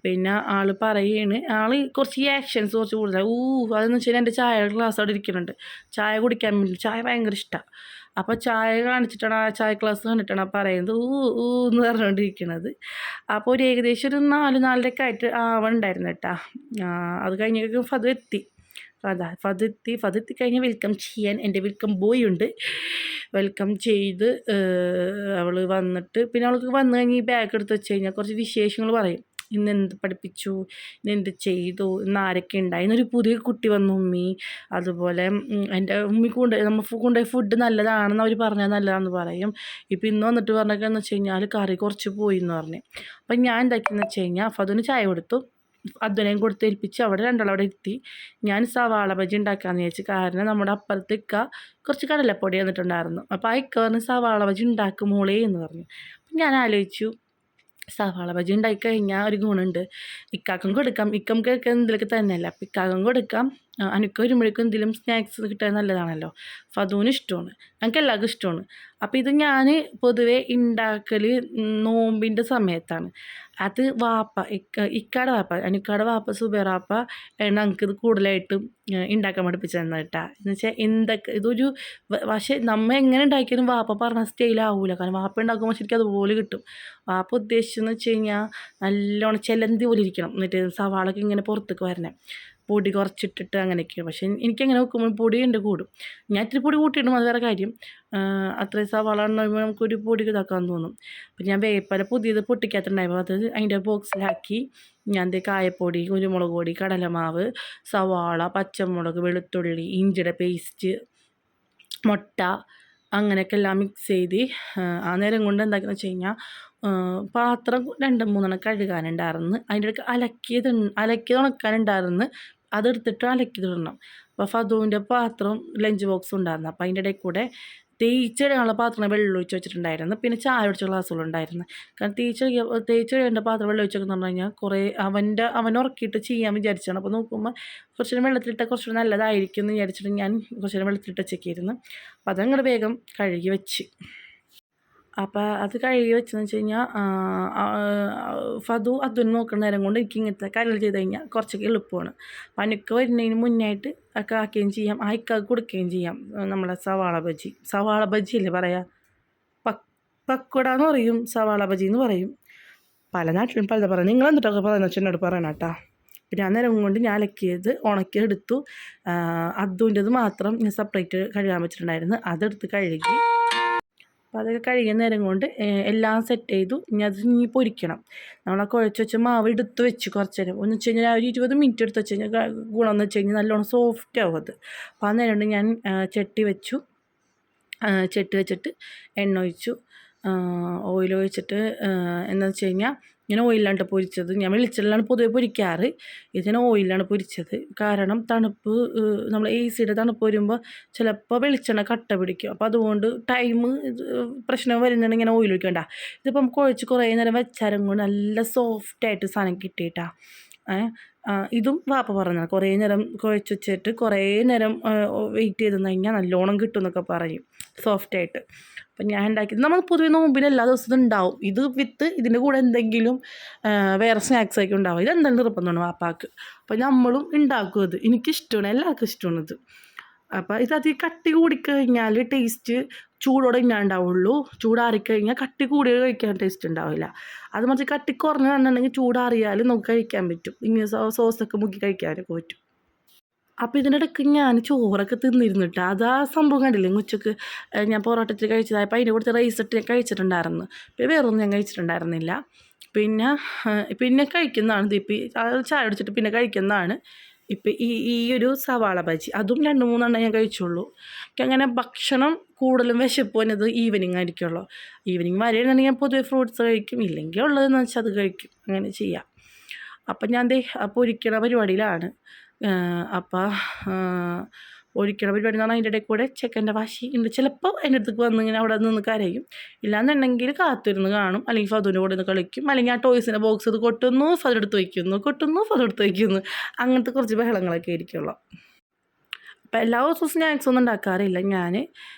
പിന്നെ ആൾ പറയുകയാണ്, ആൾ കുറച്ച് ആക്ഷൻസ് കുറച്ച് കൂടുതലാണ്. അതെന്ന് വെച്ച് കഴിഞ്ഞാൽ എൻ്റെ ചായയുടെ ഗ്ലാസ് അവിടെ ഇരിക്കുന്നുണ്ട്. ചായ കുടിക്കാൻ വേണ്ടി ചായ ഭയങ്കര ഇഷ്ടമാണ്. അപ്പോൾ ചായ കാണിച്ചിട്ടാണ്, ആ ചായ ഗ്ലാസ് കണ്ടിട്ടാണ് പറയുന്നത് എന്ന് പറഞ്ഞുകൊണ്ടിരിക്കുന്നത്. അപ്പോൾ ഒരു ഏകദേശം ഒരു 4:30 ആയിട്ട് ആവണ്ടായിരുന്നു കേട്ടോ. അത് കഴിഞ്ഞേക്കും ഫത് എത്തി. ഫതെത്തി കഴിഞ്ഞ് വെൽക്കം ചെയ്യാൻ എൻ്റെ വെൽക്കം ബോയ് ഉണ്ട്. വെൽക്കം ചെയ്ത് അവൾ വന്നിട്ട് പിന്നെ അവൾക്ക് വന്നു കഴിഞ്ഞ് ഈ ബാഗ് എടുത്ത് വെച്ച് കഴിഞ്ഞാൽ കുറച്ച് വിശേഷങ്ങൾ പറയും. ഇന്ന് എന്ത് പഠിപ്പിച്ചു, ഇന്ന് എന്ത് ചെയ്തു, ഇന്ന് ആരൊക്കെ ഉണ്ടായി, ഇന്നൊരു പുതിയ കുട്ടി വന്നു ഉമ്മി, അതുപോലെ എൻ്റെ ഉമ്മിക്ക് കൊണ്ടുപോയി ഫുഡ് നല്ലതാണെന്ന് അവർ പറഞ്ഞാൽ നല്ലതാണെന്ന് പറയും. ഇപ്പം ഇന്ന് വന്നിട്ട് പറഞ്ഞൊക്കെയെന്ന് വെച്ച് കഴിഞ്ഞാൽ കറി കുറച്ച് പോയി എന്ന് പറഞ്ഞു. അപ്പം ഞാൻ എന്താക്കിയെന്ന് വെച്ച് കഴിഞ്ഞാൽ ഫതുവിന് ചായ കൊടുത്തു. അതിനെയും കൊടുത്ത് ഏൽപ്പിച്ച് അവിടെ രണ്ടാളവിടെ ഇരുത്തി. ഞാൻ സവാള ബജി ഉണ്ടാക്കാമെന്ന് വിചാരിച്ചു. കാരണം നമ്മുടെ അപ്പുറത്ത് കുറച്ച് കടലപ്പൊടി വന്നിട്ടുണ്ടായിരുന്നു. അപ്പോൾ ആ പറഞ്ഞ് സവാള ബജി ഉണ്ടാക്കും മോളേ എന്ന് പറഞ്ഞു. അപ്പം ഞാൻ ആലോചിച്ചു, സവാള ബജി ഉണ്ടാക്കി കഴിഞ്ഞാൽ ഒരു ഗുണമുണ്ട്. ഇക്കാക്കും കൊടുക്കാം, ഇക്കമ്മക്കൊക്കെ എന്തെങ്കിലുമൊക്കെ തന്നെയല്ല, അപ്പം ഇക്കാക്കും കൊടുക്കാം. എനിക്ക് വരുമ്പോഴേക്കും എന്തെങ്കിലും സ്നാക്സ് കിട്ടാൻ നല്ലതാണല്ലോ. ഫതുവിന് ഇഷ്ടമാണ്, ഞങ്ങൾക്ക് എല്ലാവർക്കും ഇഷ്ടമാണ്. അപ്പോൾ ഇത് ഞാൻ പൊതുവേ ഉണ്ടാക്കൽ നോമ്പിൻ്റെ സമയത്താണ്. അത് വാപ്പ ഇക്കാടെ വാപ്പ എനിക്കാടെ വാപ്പ സുബേറാപ്പ ഞങ്ങൾക്കിത് കൂടുതലായിട്ടും ഉണ്ടാക്കാൻ പഠിപ്പിച്ചു തന്നെ കേട്ടാ. എന്ന് വെച്ചാൽ എന്തൊക്കെ ഇതൊരു പക്ഷേ നമ്മൾ എങ്ങനെ ഉണ്ടാക്കിയാലും വാപ്പ പറഞ്ഞ സ്റ്റൈലാവൂല. കാരണം വാപ്പ ഉണ്ടാക്കുമ്പോൾ ശരിക്കും അതുപോലെ കിട്ടും. വാപ്പ ഉദ്ദേശിച്ചെന്ന് വെച്ച് കഴിഞ്ഞാൽ നല്ലോണം ചിലന്തി പോലെ ഇരിക്കണം, എന്നിട്ട് സവാളൊക്കെ ഇങ്ങനെ പുറത്തേക്ക് വരണേ, പൊടി കുറച്ചിട്ടിട്ട് അങ്ങനെയൊക്കെയാണ്. പക്ഷേ എനിക്കങ്ങനെ വെക്കുമ്പോൾ പൊടി എൻ്റെ കൂടും. ഞാൻ ഇത്തിരി പൊടി കൂട്ടിയിടും, അത് വേറെ കാര്യം. അത്രയും സവാള ഉണ്ടാകുമ്പോൾ നമുക്കൊരു പൊടി ഇതാക്കാൻ തോന്നും. അപ്പം ഞാൻ വേപ്പല പുതിയത് പൊട്ടിക്കാത്തുണ്ടായപ്പോൾ അത് അതിൻ്റെ ബോക്സിലാക്കി ഞാൻ കായപ്പൊടി, കുരുമുളക് പൊടി, കടലമാവ്, സവാള, പച്ചമുളക്, വെളുത്തുള്ളി, ഇഞ്ചിയുടെ പേസ്റ്റ്, മുട്ട, അങ്ങനെയൊക്കെ എല്ലാം മിക്സ് ചെയ്ത് ആ നേരം കൊണ്ട് എന്താക്കിയെന്ന് വെച്ച് കഴിഞ്ഞാൽ പാത്രം 2-3 കഴുകാനുണ്ടായിരുന്നു. അതിൻ്റെ ഇടയ്ക്ക് അലക്കിയത് ഉണക്കാനുണ്ടായിരുന്നു. അതെടുത്തിട്ട് അലക്കിയിടണം. അപ്പോൾ ഫതുവിൻ്റെ പാത്രം ലഞ്ച് ബോക്സ് ഉണ്ടായിരുന്നു. അപ്പോൾ അതിൻ്റെ ഇടയിൽ കൂടെ തേച്ചിടാനുള്ള പാത്രം വെള്ളം ഒഴിച്ച് വെച്ചിട്ടുണ്ടായിരുന്നു. പിന്നെ ചായ ഒഴിച്ച ഗ്ലാസ്സുകളുണ്ടായിരുന്നു. കാരണം തേച്ച് കഴിയേണ്ട പാത്രം വെള്ളം ഒഴിച്ചൊക്കെ പറഞ്ഞു കഴിഞ്ഞാൽ കുറേ അവൻ ഉറക്കിയിട്ട് ചെയ്യാൻ വിചാരിച്ചാണ്. അപ്പോൾ നോക്കുമ്പോൾ കുറച്ച് നേരം വെള്ളത്തിലിട്ടാൽ കുറച്ചുകൂടി നല്ലതായിരിക്കും എന്ന് വിചാരിച്ചിട്ട് ഞാൻ കുറച്ച് നേരം വെള്ളത്തിലിട്ട് വെച്ചേക്കായിരുന്നു. അപ്പോൾ അതങ്ങോട്ട് വേഗം കഴുകി വെച്ച്. അപ്പോൾ അത് കഴുകി വെച്ചെന്ന് വെച്ച് കഴിഞ്ഞാൽ ഫതു അതിന് നോക്കുന്ന നേരം കൊണ്ട് എനിക്ക് ഇങ്ങനത്തെ കാര്യങ്ങൾ ചെയ്ത് കഴിഞ്ഞാൽ കുറച്ചൊക്കെ എളുപ്പമാണ്. പനിക്ക് വരുന്നതിന് മുന്നായിട്ട് ഒക്കെ ആക്കുകയും ചെയ്യാം, ഇക്കാക്ക് കൊടുക്കുകയും ചെയ്യാം. നമ്മളെ സവാള ബജി അല്ലേ പറയാ, പക്കോട എന്ന് പറയും, സവാള ബജി എന്ന് പറയും. പല നാട്ടിലും പലത് പറയും. നിങ്ങൾ എന്നിട്ടൊക്കെ പറയുന്ന വെച്ചാൽ എന്നോട് പറയണം കേട്ടോ. പിന്നെ ആ നേരം കൊണ്ട് ഞാൻ അലക്കിയത് ഉണക്കിയെടുത്തു. അതുൻ്റെത് മാത്രം ഞാൻ സെപ്പറേറ്റ് കഴുകാൻ വെച്ചിട്ടുണ്ടായിരുന്നു, അതെടുത്ത് കഴുകി. അപ്പോൾ അതൊക്കെ കഴുകിയ നേരം കൊണ്ട് എല്ലാം സെറ്റ് ചെയ്തു. ഇനി അത് പൊരിക്കണം. നമ്മളെ കുഴച്ച് വെച്ച മാവ് എടുത്ത് വെച്ച് കുറച്ച് നേരം ഒന്ന് വെച്ച് കഴിഞ്ഞാൽ ഒരു 20 മിനിറ്റ് എടുത്ത് വെച്ച് കഴിഞ്ഞാൽ ഗുണം എന്ന് വെച്ച് കഴിഞ്ഞാൽ നല്ലോണം സോഫ്റ്റ് ആവും അത്. അപ്പോൾ ആ നേരം കൊണ്ട് ഞാൻ ചട്ടി വെച്ചിട്ട് എണ്ണ ഒഴിച്ചു. ഓയിൽ ഒഴിച്ചിട്ട് എന്താണെന്ന് വെച്ച് കഴിഞ്ഞാൽ ഞാൻ ഓയിലാണ് പൊരിച്ചത്. ഞാൻ വെളിച്ചെണ്ണയിലാണ് പൊതുവെ പൊരിക്കാറ്, ഇത് ഞാൻ ഓയിലാണ് പൊരിച്ചത്. കാരണം തണുപ്പ്, നമ്മൾ AC-യുടെ തണുപ്പ് വരുമ്പോൾ ചിലപ്പോൾ വെളിച്ചെണ്ണ കട്ട പിടിക്കും. അപ്പോൾ അതുകൊണ്ട് പ്രശ്നം വരുന്നുണ്ടെങ്കിൽ ഇങ്ങനെ ഓയിൽ ഒഴിക്കണ്ട. ഇതിപ്പം കുഴച്ച് കുറേ നേരം വെച്ചാലും കൊണ്ട് നല്ല സോഫ്റ്റായിട്ട് സാധനം കിട്ടിയിട്ടാ. ഇതും വാപ്പ പറഞ്ഞതാണ്, കുറേ നേരം കുഴച്ച് വെച്ചിട്ട് കുറേ നേരം വെയിറ്റ് ചെയ്തെന്ന് കഴിഞ്ഞാൽ നല്ലോണം കിട്ടും എന്നൊക്കെ പറയും, സോഫ്റ്റായിട്ട്. അപ്പം ഞാൻ ഉണ്ടാക്കിയത് നമ്മൾ പൊതുവെ നോമ്പിന് എല്ലാ ദിവസവും ഉണ്ടാവും. ഇത് വിത്ത് ഇതിൻ്റെ കൂടെ എന്തെങ്കിലും വേറെ സ്നാക്സ് ഒക്കെ ഉണ്ടാവും. ഇതെന്തായാലും നിർബന്ധമാണ് വാപ്പാക്ക്. അപ്പം നമ്മളും ഉണ്ടാക്കും. അത് എനിക്കിഷ്ടമാണ്, എല്ലാവർക്കും ഇഷ്ടമാണ് ഇത്. അപ്പോൾ ഇതധികം കട്ടി കൂടിക്കഴിഞ്ഞാൽ ടേസ്റ്റ് ചൂടോടെ ഇങ്ങനെ ഉണ്ടാവുള്ളൂ. ചൂടാറിക്കഴിഞ്ഞാൽ കട്ടി കൂടി കഴിക്കാൻ ടേസ്റ്റ് ഉണ്ടാവില്ല. അത് മറിച്ച് കട്ടി കുറഞ്ഞിട്ടുണ്ടെങ്കിൽ ചൂടാറിയാൽ നമുക്ക് കഴിക്കാൻ പറ്റും. ഇങ്ങനെ സോസൊക്കെ മുക്കി കഴിക്കാനൊക്കെ പറ്റും. അപ്പോൾ ഇതിനിടയ്ക്ക് ഞാൻ ചോറൊക്കെ തിന്നിരുന്നിട്ട് അതാ സംഭവം കണ്ടില്ലേ, ഉച്ചക്ക് ഞാൻ പൊറോട്ടത്തിൽ കഴിച്ചതായപ്പോൾ അതിൻ്റെ കൂടെ റൈസ് ഇട്ട് ഞാൻ കഴിച്ചിട്ടുണ്ടായിരുന്നു. പിന്നെ വേറൊന്നും ഞാൻ കഴിച്ചിട്ടുണ്ടായിരുന്നില്ല. പിന്നെ കഴിക്കുന്നതാണ് ഇതിപ്പോൾ ചായ കുടിച്ചിട്ട് പിന്നെ കഴിക്കുന്നതാണ് ഇപ്പം ഈ ഒരു സവാള ബജി. അതും 2-3 ഞാൻ കഴിച്ചുള്ളൂ. അങ്ങനെ ഭക്ഷണം കൂടുതലും വിശപ്പ് വന്നത് ഈവനിങ് ആയിരിക്കുമല്ലോ. ഈവനിങ് വരെയാണെന്നുണ്ടെങ്കിൽ ഞാൻ പൊതുവെ ഫ്രൂട്ട്സ് കഴിക്കും, ഇല്ലെങ്കിൽ ഉള്ളതെന്ന് വെച്ചാൽ അത് കഴിക്കും, അങ്ങനെ ചെയ്യാം. അപ്പം ഞാൻ പൊരിക്കണ പരിപാടിയിലാണ്. അപ്പം ഒഴിക്കണ പരിപാടി എന്ന് പറഞ്ഞാൽ അതിൻ്റെ ഇടയിൽ കൂടെ ചെക്കൻ്റെ വാശി ഉണ്ട്. ചിലപ്പോൾ എൻ്റെ അടുത്തേക്ക് വന്ന് ഇങ്ങനെ അവിടെ നിന്ന് കരയും. ഇല്ലാന്നുണ്ടെങ്കിൽ കാത്തിരുന്ന് കാണും, അല്ലെങ്കിൽ ഫതുവിൻ്റെ കൂടെ നിന്ന് കളിക്കും, അല്ലെങ്കിൽ ആ ടോയ്സിൻ്റെ ബോക്സ് ഇത് കൊട്ടുന്നു, ഫതെടുത്ത് വയ്ക്കുന്നു, അങ്ങനത്തെ കുറച്ച് ബഹളങ്ങളൊക്കെ ആയിരിക്കുമല്ലോ. അപ്പം എല്ലാ ദിവസവും സ്നാക്സ് ഒന്നും ഉണ്ടാക്കാറില്ല ഞാൻ.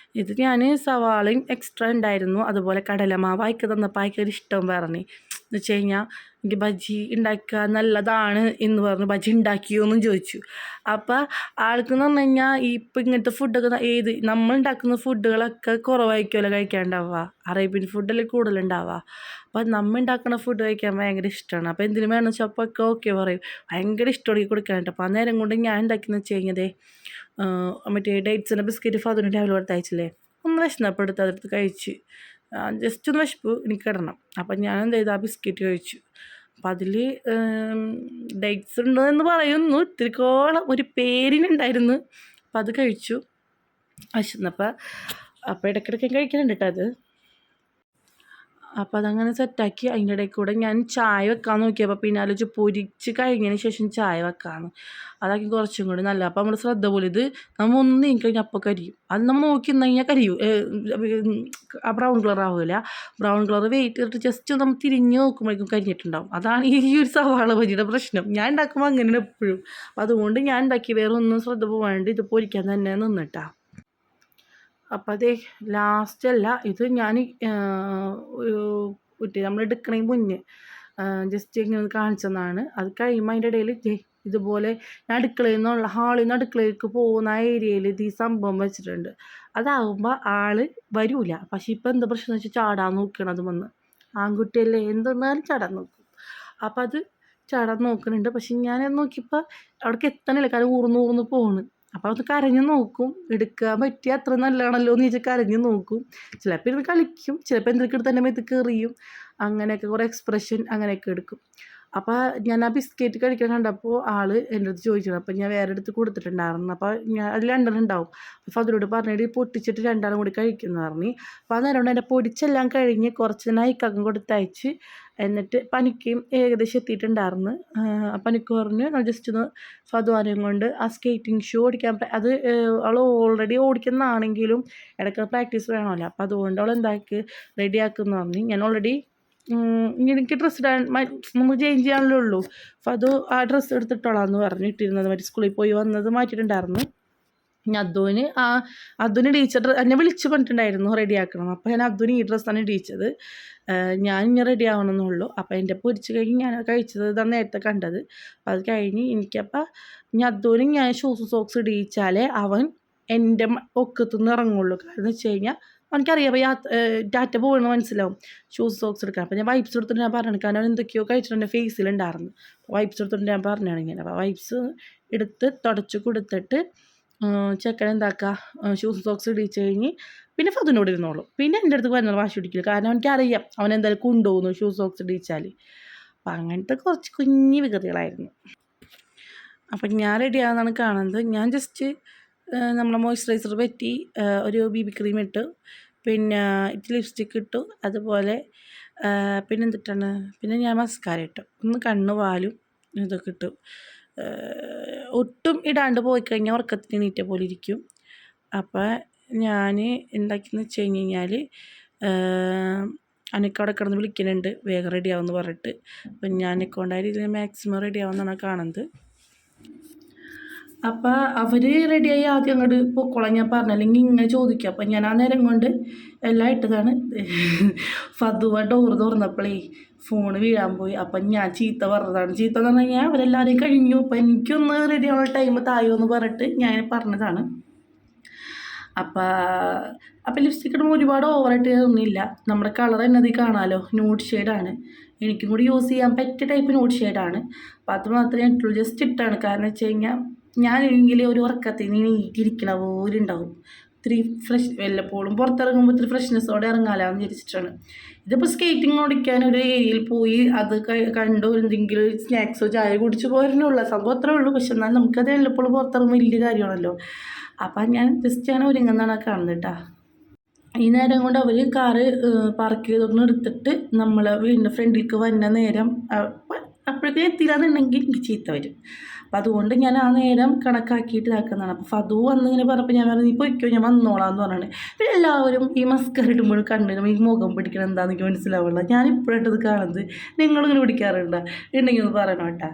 ഞാൻ സവാളയും എക്സ്ട്രാ ഉണ്ടായിരുന്നു, അതുപോലെ കടലമാവ് അയക്ക് തന്നപ്പോൾ അയക്കൊരു ഇഷ്ടം പറഞ്ഞു. എന്ന് വെച്ച് കഴിഞ്ഞാൽ എനിക്ക് ബജി ഉണ്ടാക്കുക നല്ലതാണ് എന്ന് പറഞ്ഞ് ബജി ഉണ്ടാക്കിയോ എന്നും ചോദിച്ചു. അപ്പോൾ ആൾക്കെന്ന് പറഞ്ഞു കഴിഞ്ഞാൽ ഇപ്പം ഇങ്ങനത്തെ ഫുഡൊക്കെ നമ്മൾ ഉണ്ടാക്കുന്ന ഫുഡുകളൊക്കെ കുറവായിരിക്കുമല്ലോ കഴിക്കാനുണ്ടാവുക, അറേബ്യൻ ഫുഡല്ലേ കൂടുതലുണ്ടാവുക. അപ്പോൾ നമ്മൾ ഉണ്ടാക്കുന്ന ഫുഡ് കഴിക്കാൻ ഭയങ്കര ഇഷ്ടമാണ്. അപ്പോൾ എന്തിനു വേണമെന്ന് വെച്ചാൽ അപ്പോൾ ഒക്കെ ഓക്കെ പറയും, ഭയങ്കര ഇഷ്ടമാണ് കൊടുക്കാനായിട്ട്. അപ്പോൾ ആ നേരം കൊണ്ട് ഞാൻ ഉണ്ടാക്കിയെന്ന് വെച്ച് കഴിഞ്ഞാൽ മറ്റേ ഡേറ്റ്സിൻ്റെ ബിസ്ക്കറ്റ് ഫാദറിന് രാവിലെ കൊടുത്തയച്ചില്ലേ, ഒന്ന് വിശന്നപ്പോൾ എടുത്ത് അതെടുത്ത് കഴിച്ച്. ജസ്റ്റ് ഒന്ന് വിശപ്പ് എനിക്ക് കിടണം. അപ്പം ഞാൻ എന്ത് ചെയ്തു, ആ ബിസ്ക്കറ്റ് കഴിച്ചു. അപ്പം അതിൽ ഡേറ്റ്സ് ഉണ്ടെന്ന് പറയുന്നു, ഇത്തിരിക്കോളം ഒരു പേരിനുണ്ടായിരുന്നു. അപ്പം അത് കഴിച്ചു വിശന്നപ്പോൾ. അപ്പോൾ ഇടയ്ക്കിടയ്ക്ക് കഴിക്കുന്നുണ്ട് കേട്ടോ അത്. അപ്പോൾ അതങ്ങനെ സെറ്റാക്കി അതിൻ്റെ ഇടയിൽ കൂടെ ഞാൻ ചായ വെക്കാൻ നോക്കിയപ്പോൾ പിന്നെ ആലോചിച്ച് പൊരിച്ച് കഴിഞ്ഞതിന് ശേഷം ചായ വെക്കാമെന്ന്. അതാക്കി കുറച്ചും കൂടി നല്ല. അപ്പോൾ നമ്മൾ ശ്രദ്ധ പോലെ ഇത് നമ്മൾ ഒന്ന് നീങ്ങി കഴിഞ്ഞാൽ അപ്പോൾ കരിയും. അത് നമ്മൾ നോക്കി നിന്ന് കഴിഞ്ഞാൽ കരിയും, ബ്രൗൺ കളർ ആവില്ല. ബ്രൗൺ കളർ വെയിറ്റ് ചെയ്തിട്ട് ജസ്റ്റ് നമ്മൾ തിരിഞ്ഞ് നോക്കുമ്പോഴേക്കും കരിഞ്ഞിട്ടുണ്ടാവും. അതാണ് ഈ ഒരു സവാള ബജിയുടെ പ്രശ്നം. ഞാൻ ഉണ്ടാക്കുമ്പോൾ അങ്ങനെയാണ് എപ്പോഴും. അപ്പോൾ അതുകൊണ്ട് ഞാൻ ഉണ്ടാക്കി വേറെ ഒന്നും ശ്രദ്ധ പോകാണ്ട് ഇത് പൊരിക്കാൻ തന്നെ നിന്നിട്ടാ. അപ്പം അതേ ലാസ്റ്റല്ല ഇത് ഞാൻ നമ്മൾ എടുക്കണേ മുന്നേ ജസ്റ്റ് ഇങ്ങനെ കാണിച്ചതാണ്. അത് കഴിയുമ്പോൾ അതിൻ്റെ ഇടയിൽ ഇതുപോലെ ഞാൻ അടുക്കളയിൽ നിന്നുള്ള ഹാളിൽ നിന്ന് അടുക്കളയിലേക്ക് പോകുന്ന ഏരിയയിൽ ഇത് ഈ സംഭവം വെച്ചിട്ടുണ്ട്. അതാകുമ്പോൾ ആൾ വരില്ല. പക്ഷേ ഇപ്പം എന്താ പ്രശ്നം എന്ന് വെച്ചാൽ ചാടാൻ നോക്കണത് വന്ന്, ആൺകുട്ടിയല്ലേ എന്തെന്നാലും ചാടാൻ നോക്കും. അപ്പം അത് ചാടാൻ നോക്കുന്നുണ്ട്. പക്ഷെ ഞാൻ നോക്കിയപ്പോൾ അവിടേക്ക് എത്തണില്ല, കാരണം ഊർന്ന് പോണ്. അപ്പോൾ അത് കരഞ്ഞു നോക്കും, എടുക്കാൻ പറ്റിയ അത്ര നല്ലതാണല്ലോ എന്ന് ചോദിച്ചാൽ കരഞ്ഞു നോക്കും. ചിലപ്പോൾ ഇരുന്ന് കളിക്കും, ചിലപ്പോൾ എന്തൊക്കെ എടുത്ത് തന്നെ മേത്ത് കയറിയും, അങ്ങനെയൊക്കെ കുറേ എക്സ്പ്രഷൻ അങ്ങനെയൊക്കെ എടുക്കും. അപ്പോൾ ഞാൻ ആ ബിസ്ക്കറ്റ് കഴിക്കാൻ കണ്ടപ്പോൾ ആൾ എൻ്റെ അടുത്ത് ചോദിച്ചിരുന്നു. അപ്പോൾ ഞാൻ വേറെ അടുത്ത് കൊടുത്തിട്ടുണ്ടായിരുന്നു. അപ്പോൾ ഞാൻ അതിൽ 2 ഉണ്ടാവും. അപ്പോൾ അതിനോട് പറഞ്ഞിട്ട് പൊട്ടിച്ചിട്ട് 2 കൂടി കഴിക്കുന്നു പറഞ്ഞു. അപ്പോൾ അന്നേരം കൊണ്ട് എൻ്റെ പൊടിച്ചെല്ലാം കഴിഞ്ഞ് കുറച്ച് നൈക്കകം കൊടുത്തയച്ച്, എന്നിട്ട് പനിക്കും ഏകദേശം എത്തിയിട്ടുണ്ടായിരുന്നു. പനിക്ക് പറഞ്ഞ് ജസ്റ്റ് ഒന്ന് ഫദ്വാനെയും കൊണ്ട് ആ സ്കേറ്റിംഗ് ഷൂ ഓടിക്കാൻ, അത് അവൾ ഓൾറെഡി ഓടിക്കുന്നതാണെങ്കിലും ഇടയ്ക്ക് പ്രാക്ടീസ് വേണമല്ലോ. അപ്പോൾ അതുകൊണ്ട് അവൾ എന്താക്കി റെഡിയാക്കുന്നു പറഞ്ഞു. ഞാൻ ഓൾറെഡി എനിക്ക് ഡ്രസ്സ് ഇടാൻ നമുക്ക് ചേഞ്ച് ചെയ്യാനല്ലേ ഉള്ളൂ. അപ്പോൾ അത് ആ ഡ്രസ്സ് എടുത്തിട്ടോളാന്ന് പറഞ്ഞിട്ടിരുന്നത്. മറ്റേ സ്കൂളിൽ പോയി വന്നത് മാറ്റിയിട്ടുണ്ടായിരുന്നു. ഞാൻ അദ്ദുവിന് ടീച്ചർ എന്നെ വിളിച്ച് പറഞ്ഞിട്ടുണ്ടായിരുന്നു റെഡിയാക്കണം. അപ്പോൾ ഞാൻ അദ്ദുവിന് ഈ ഡ്രസ്സാണ് ഇടിച്ചത്. ഞാൻ ഇനി റെഡി ആവണമെന്നുള്ളൂ. അപ്പോൾ എൻ്റെ പൊരിച്ച് കഴിഞ്ഞ് ഞാൻ കഴിച്ചത് ഇതാണ് നേരത്തെ കണ്ടത്. അപ്പോൾ അത് കഴിഞ്ഞ് എനിക്കപ്പോൾ അദ്ദുവിന് ഞാൻ ഷൂസ് സോക്സ് ഇടിച്ചാലേ അവൻ എൻ്റെ ഒക്കത്തുനിന്ന് ഇറങ്ങുള്ളൂ. കാരണം വെച്ച് കഴിഞ്ഞാൽ എനിക്കറിയാം ടാറ്റ പോകണമെന്ന് മനസ്സിലാവും ഷൂസ് സോക്സ് എടുക്കാൻ. അപ്പോൾ ഞാൻ വൈപ്സ് എടുത്തിട്ട് ഞാൻ പറഞ്ഞു, കാരണം എന്തൊക്കെയോ കഴിച്ചിട്ട് എൻ്റെ ഫേസിലുണ്ടായിരുന്നു. വൈപ്സ് എടുത്തിട്ട് ഞാൻ പറഞ്ഞാണ് ഇങ്ങനെ. അപ്പോൾ വൈപ്സ് എടുത്ത് തുടച്ച് കൊടുത്തിട്ട് ചെക്കൻ എന്താക്കുക ഷൂസ് സോക്സ് ഇടിച്ച് കഴിഞ്ഞ് പിന്നെ ഫതിനോട് ഇരുന്നോളൂ. പിന്നെ എൻ്റെ അടുത്ത് വരുന്നത് വാശി പിടിക്കില്ല, കാരണം എനിക്കറിയാം അവൻ എന്തായാലും കൊണ്ടുപോകുന്നു ഷൂസ് സോക്സ് ഇടിച്ചാൽ. അപ്പം അങ്ങനത്തെ കുറച്ച് കുഞ്ഞു വികൃതികളായിരുന്നു. അപ്പം ഞാൻ റെഡിയാകുന്നതാണ് കാണുന്നത്. ഞാൻ ജസ്റ്റ് നമ്മളെ മോയ്സ്ചറൈസർ പറ്റി ഒരു BB ക്രീം ഇട്ടു, പിന്നെ ഇത്തിരി ലിപ്സ്റ്റിക്ക് ഇട്ടു, അതുപോലെ പിന്നെ എന്തിട്ടാണ്, പിന്നെ ഞാൻ മസ്കാര ഇട്ടു, ഒന്ന് കണ്ണ് വാലും ഇതൊക്കെ ഇട്ടു. ഒട്ടും ഇടാണ്ട് പോയി കഴിഞ്ഞാൽ ഉറക്കത്തിന് എണീറ്റ പോലെ ഇരിക്കും. അപ്പോൾ ഞാൻ എന്താക്കിയെന്ന് വെച്ച് കഴിഞ്ഞാൽ അനക്കവിടെ കിടന്ന് വിളിക്കുന്നുണ്ട് വേഗം റെഡിയാവുമെന്ന് പറഞ്ഞിട്ട്. അപ്പം ഞാൻ എന്നെക്കൊണ്ടായ രീതിയിൽ മാക്സിമം റെഡിയാവുമെന്നാണ് കാണുന്നത്. അപ്പോൾ അവർ റെഡിയായി ആദ്യം അങ്ങോട്ട് പൊക്കോളാം ഞാൻ പറഞ്ഞു, അല്ലെങ്കിൽ ഇങ്ങനെ ചോദിക്കും. അപ്പം ഞാൻ ആ നേരം കൊണ്ട് എല്ലാം ഇട്ടതാണ്. ഫതുവ ഡോറ് തുറന്നപ്പോഴേ ഫോണ് വീഴാൻ പോയി. അപ്പം ഞാൻ ചീത്ത പറഞ്ഞതാണ്. ചീത്ത എന്ന് പറഞ്ഞു കഴിഞ്ഞാൽ അവരെല്ലാവരെയും കഴിഞ്ഞു, അപ്പം എനിക്കൊന്ന് റെഡിയാവുന്ന ടൈം തായോ എന്ന് പറഞ്ഞിട്ട് ഞാൻ പറഞ്ഞതാണ്. അപ്പം ലിപ്സ്റ്റിക് ഇടുമ്പോൾ ഒരുപാട് ഓവറായിട്ട് ഒന്നുമില്ല. നമ്മുടെ കളർ എന്നതിൽ കാണാമല്ലോ, ന്യൂഡ് ഷെയ്ഡാണ്. എനിക്കും കൂടി യൂസ് ചെയ്യാൻ പറ്റിയ ടൈപ്പ് ന്യൂഡ് ഷെയ്ഡാണ്. അപ്പോൾ അത് മാത്രമേ ഇട്ടുള്ളൂ, ജസ്റ്റ് ഇട്ടാണ്. കാരണം വെച്ച് കഴിഞ്ഞാൽ ഞാനെങ്കിൽ ഒരു ഉറക്കത്തിൽ നിന്ന് നീറ്റിരിക്കണ പോലെ ഉണ്ടാവും. ഇത്തിരി ഫ്രഷ് വല്ലപ്പോഴും പുറത്തിറങ്ങുമ്പോൾ ഇത്തിരി ഫ്രഷ്നെസ്സോടെ ഇറങ്ങാമെന്ന് വിചാരിച്ചിട്ടാണ്. ഇതിപ്പോൾ സ്കേറ്റിംഗ് ഓടിക്കാൻ ഒരു ഏരിയയിൽ പോയി അത് കണ്ടു എന്തെങ്കിലും സ്നാക്സോ ചായ കുടിച്ച് പോരുന്നുള്ള സംഭവം അത്രേ ഉള്ളൂ. പക്ഷെ എന്നാൽ നമുക്കത് വല്ലപ്പോഴും പുറത്തിറങ്ങുമ്പോൾ വലിയ കാര്യമാണല്ലോ. അപ്പം ഞാൻ ജസ്റ്റ് ഞാൻ ഒരുങ്ങുന്നതാണ് കാണുന്നത് കേട്ടോ. ഈ നേരം കൊണ്ട് അവർ കാറ് പാർക്ക് ചെയ്തൊന്ന് എടുത്തിട്ട് നമ്മളെ വീടിൻ്റെ ഫ്രണ്ടിലേക്ക് വരുന്ന നേരം അപ്പോഴേക്കും എത്തിയില്ലാന്നുണ്ടെങ്കിൽ എനിക്ക് ചീത്ത വരും. അപ്പം അതുകൊണ്ട് ഞാൻ ആ നേരം കണക്കാക്കിയിട്ട് ഇതാക്കുന്നതാണ്. അപ്പോൾ ഫതു വന്നിങ്ങനെ പറഞ്ഞപ്പോൾ ഞാൻ പറഞ്ഞു നീ പൊയ്ക്കോ ഞാൻ വന്നോളാം എന്ന് പറഞ്ഞാണ്. പിന്നെ എല്ലാവരും ഈ മസ്കാര ഇടുമ്പോൾ കണ്ടിടും ഈ മുഖം പിടിക്കണം എന്താണെന്ന് എനിക്ക് മനസ്സിലാവുള്ള. ഞാനിപ്പോഴായിട്ടത് കാണുന്നത്. നിങ്ങളിങ്ങനെ പിടിക്കാറുണ്ടോ ഉണ്ടെങ്കിൽ ഒന്ന് പറയണം കേട്ടോ.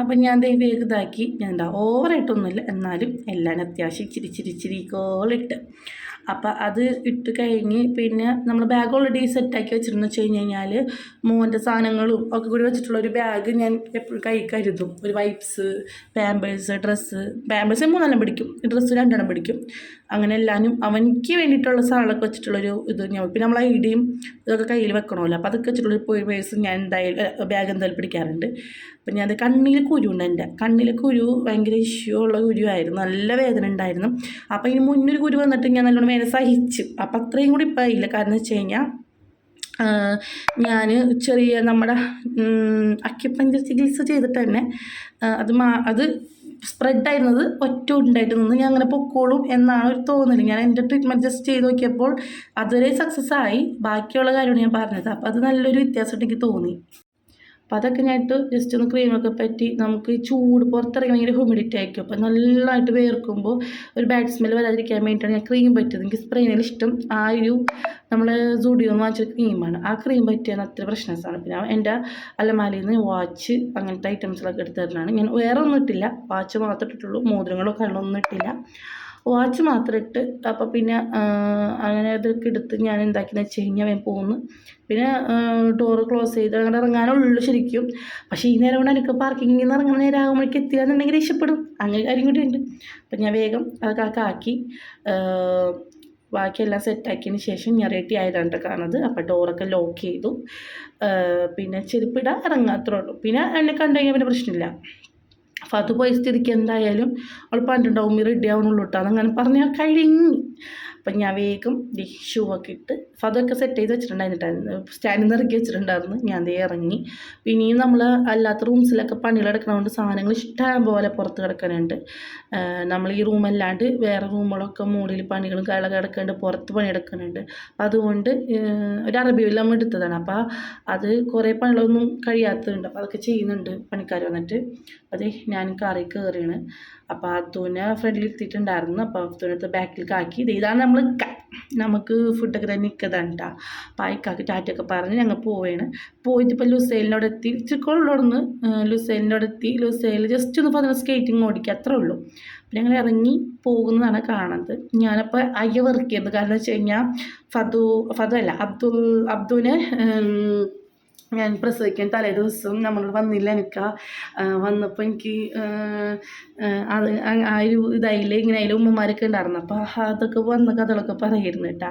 അപ്പം ഞാൻ വേഗം ഇതാക്കി, ഞാൻ ഓവറായിട്ടൊന്നുമില്ല എന്നാലും എല്ലാം അത്യാവശ്യം ഇച്ചിരി കോളിട്ട്. അപ്പം അത് ഇട്ട് കഴിഞ്ഞ് പിന്നെ നമ്മൾ ബാഗ് ഓൾറെഡി സെറ്റാക്കി വെച്ചിരുന്നു വെച്ച് കഴിഞ്ഞാൽ മോൻ്റെ സാധനങ്ങളും ഒക്കെ കൂടി വെച്ചിട്ടുള്ളൊരു ബാഗ് ഞാൻ എപ്പോഴും കൈ കരുതും. ഒരു വൈപ്സ്, പാമ്പേഴ്സ്, ഡ്രസ്സ്, പാമ്പേഴ്സ് 3 പിടിക്കും, ഡ്രസ്സ് 2 പിടിക്കും. അങ്ങനെ എല്ലാവരും അവനിക്ക് വേണ്ടിയിട്ടുള്ള സാധനങ്ങളൊക്കെ വെച്ചിട്ടുള്ളൊരു ഇത് ഞാൻ പിന്നെ നമ്മൾ ഐഡിയും ഇതൊക്കെ കയ്യിൽ വെക്കണമല്ലോ. അപ്പോൾ അതൊക്കെ വെച്ചിട്ടുള്ളൊരു പേഴ്സ് ഞാൻ എന്തായാലും ബാഗ് എന്തായാലും പിടിക്കാറുണ്ട്. അപ്പം ഞാൻ കണ്ണിൽ കുരുണ്ട്, എൻ്റെ കണ്ണിൽ കുരു ഭയങ്കര ഇഷ്യൂ ഉള്ള കുരുവായിരുന്നു, നല്ല വേദന ഉണ്ടായിരുന്നു. അപ്പോൾ ഇതിന് മുന്നൊരു കുരു വന്നിട്ട് ഞാൻ നല്ലോണം വേദന സഹിച്ചു. അപ്പം അത്രയും കൂടി ഇപ്പം ഇല്ല. കാരണം വെച്ച് കഴിഞ്ഞാൽ ഞാൻ ചെറിയ നമ്മുടെ അക്യുപഞ്ചർ ചികിത്സ ചെയ്തിട്ട് തന്നെ അത് സ്പ്രെഡായിരുന്നത് ഒറ്റ ഉണ്ടായിട്ട് നിന്ന് ഞാൻ അങ്ങനെ പൊക്കോളും എന്നാണ് ഒരു തോന്നൽ. ഞാൻ എൻ്റെ ട്രീറ്റ്മെൻറ്റ് ജസ്റ്റ് ചെയ്ത് നോക്കിയപ്പോൾ അതുവരെ സക്സസ് ആയി. ബാക്കിയുള്ള കാര്യമാണ് ഞാൻ പറഞ്ഞത്. അപ്പോൾ അത് നല്ലൊരു വ്യത്യാസം എനിക്ക് തോന്നി. അപ്പോൾ അതൊക്കെ ഞാനിട്ട് ജസ്റ്റ് ഒന്ന് ക്രീമൊക്കെ പറ്റി നമുക്ക് ചൂട് പുറത്തിറങ്ങി ഭയങ്കര ഹ്യൂമിഡിറ്റി ആയിരിക്കും. അപ്പോൾ നല്ലതായിട്ട് വേർക്കുമ്പോൾ ഒരു ബാഡ് സ്മെല്ല് വരാതിരിക്കാൻ വേണ്ടിയിട്ടാണ് ഞാൻ ക്രീം പറ്റിയത്. എനിക്ക് സ്പ്രേയിൽ ഇഷ്ടം ആ ഒരു നമ്മൾ സുഡിയോന്ന് വാങ്ങിച്ച ക്രീമാണ്. ആ ക്രീം പറ്റിയാണ് അത്ര പ്രശ്നസാണ്. പിന്നെ എൻ്റെ അലമാരയിൽ നിന്ന് വാച്ച് അങ്ങനത്തെ ഐറ്റംസിലൊക്കെ എടുത്ത് തരുന്നതാണ്. ഞാൻ വേറെ ഒന്നും ഇട്ടില്ല, വാച്ച് മാത്രമേ ഇട്ടിട്ടുള്ളൂ. മോതിരങ്ങളോ കള്ളൊന്നും ഇട്ടില്ല, വാച്ച് മാത്രം ഇട്ട്. അപ്പോൾ പിന്നെ അങ്ങനെ അതൊക്കെ എടുത്ത് ഞാൻ എന്താക്കിയെന്ന് വെച്ച് കഴിഞ്ഞാൽ ഞാൻ പോകുന്നു. പിന്നെ ഡോറ് ക്ലോസ് ചെയ്ത് അങ്ങനെ ഇറങ്ങാനുള്ളൂ ശരിക്കും. പക്ഷേ ഈ നേരം കൊണ്ട് എനിക്ക് പാർക്കിങ്ങിൽ നിന്ന് ഇറങ്ങുന്ന നേരം ആകുമ്പോഴേക്ക് എത്തിയാന്നുണ്ടെങ്കിൽ രക്ഷപ്പെടും. അങ്ങനെ കാര്യം കൂടി ഉണ്ട്. അപ്പം ഞാൻ വേഗം അതൊക്കെ ആക്കി ബാക്കിയെല്ലാം സെറ്റാക്കിയതിന് ശേഷം ഞാൻ റെഡി ആയതാണ് കാണുന്നത്. അപ്പോൾ ഡോറൊക്കെ ലോക്ക് ചെയ്തു. പിന്നെ ചെരുപ്പിടാൻ ഇറങ്ങാത്രേ ഉള്ളൂ. പിന്നെ എന്നെ കണ്ടു കഴിഞ്ഞാൽ പിന്നെ പ്രശ്നമില്ല. അപ്പോൾ അത് പോയ സ്ഥിതിക്ക് എന്തായാലും അവൾ പറഞ്ഞിട്ടുണ്ടാവും റെഡി ആവണുള്ളൂ കേട്ടോ അതങ്ങനെ പറഞ്ഞാൽ കഴിഞ്ഞു. അപ്പം ഞാൻ വേഗം ഷൂ ഒക്കെ ഇട്ട് അതൊക്കെ സെറ്റ് ചെയ്ത് വെച്ചിട്ടുണ്ടായിരുന്നു. സ്റ്റാൻഡിൽ നിന്ന് ഇറക്കി വെച്ചിട്ടുണ്ടായിരുന്നു. ഞാൻ ദേ ഇറങ്ങി. പിന്നെയും നമ്മൾ അല്ലാത്ത റൂംസിലൊക്കെ പണികൾ എടുക്കണതുകൊണ്ട് സാധനങ്ങൾ ഇഷ്ടം പോലെ പുറത്ത് കിടക്കാനുണ്ട്. നമ്മൾ ഈ റൂമല്ലാണ്ട് വേറെ റൂമുകളൊക്കെ മുകളിൽ പണികളും കാര്യങ്ങളൊക്കെ കിടക്കുന്നുണ്ട്, പുറത്ത് പണിയെടുക്കുന്നുണ്ട്. അപ്പം അതുകൊണ്ട് ഒരു അറബിയെല്ലാം എടുത്തതാണ്. അപ്പോൾ അത് കുറേ പണികളൊന്നും കഴിയാത്തതുണ്ട്. അപ്പോൾ അതൊക്കെ ചെയ്യുന്നുണ്ട് പണിക്കാർ വന്നിട്ട്. അതെ ഞാൻ കാറിൽ കയറിയാണ്. അപ്പോൾ അത്തൂനെ ഫ്രണ്ടിൽ എത്തിയിട്ടുണ്ടായിരുന്നു. അപ്പോൾ അത്തൂനത്ത് ബാക്കിലേക്ക് ആക്കി. ഇതാണ് നമുക്ക് ഫുഡൊക്കെ തന്നെ നിൽക്കതാണ് കേട്ടോ. അപ്പോൾ അയക്കാക്ക് ടാറ്റൊക്കെ പറഞ്ഞ് ഞങ്ങൾ പോവുകയാണ്. പോയിട്ടിപ്പോൾ ലുസൈലിനോട് എത്തി. ചിക്കോളിലോടൊന്ന് ലുസൈലിനോട് എത്തി. ലുസൈൽ ജസ്റ്റ് ഒന്ന് പറഞ്ഞ സ്കേറ്റിംഗ് ഓടിക്കുക അത്രേ ഉള്ളൂ. പിന്നെ ഞങ്ങൾ ഇറങ്ങി പോകുന്നതാണ് കാണുന്നത്. ഞാനപ്പോൾ അയ്യ വെറുക്കിയത്. കാരണം വെച്ച് കഴിഞ്ഞാൽ ഫതു അല്ല അബ്ദുവിനെ ഞാൻ പ്രസവിക്കാൻ തലേ ദിവസം നമ്മളോട് വന്നില്ല. എനിക്ക് വന്നപ്പോൾ എനിക്ക് അത് ആ ഒരു ഇതായില്ലേ ഇങ്ങനെ അതിൽ ഉമ്മമാരൊക്കെ ഉണ്ടായിരുന്നു. അപ്പോൾ അതൊക്കെ വന്ന കഥകളൊക്കെ പറയായിരുന്നു കേട്ടോ.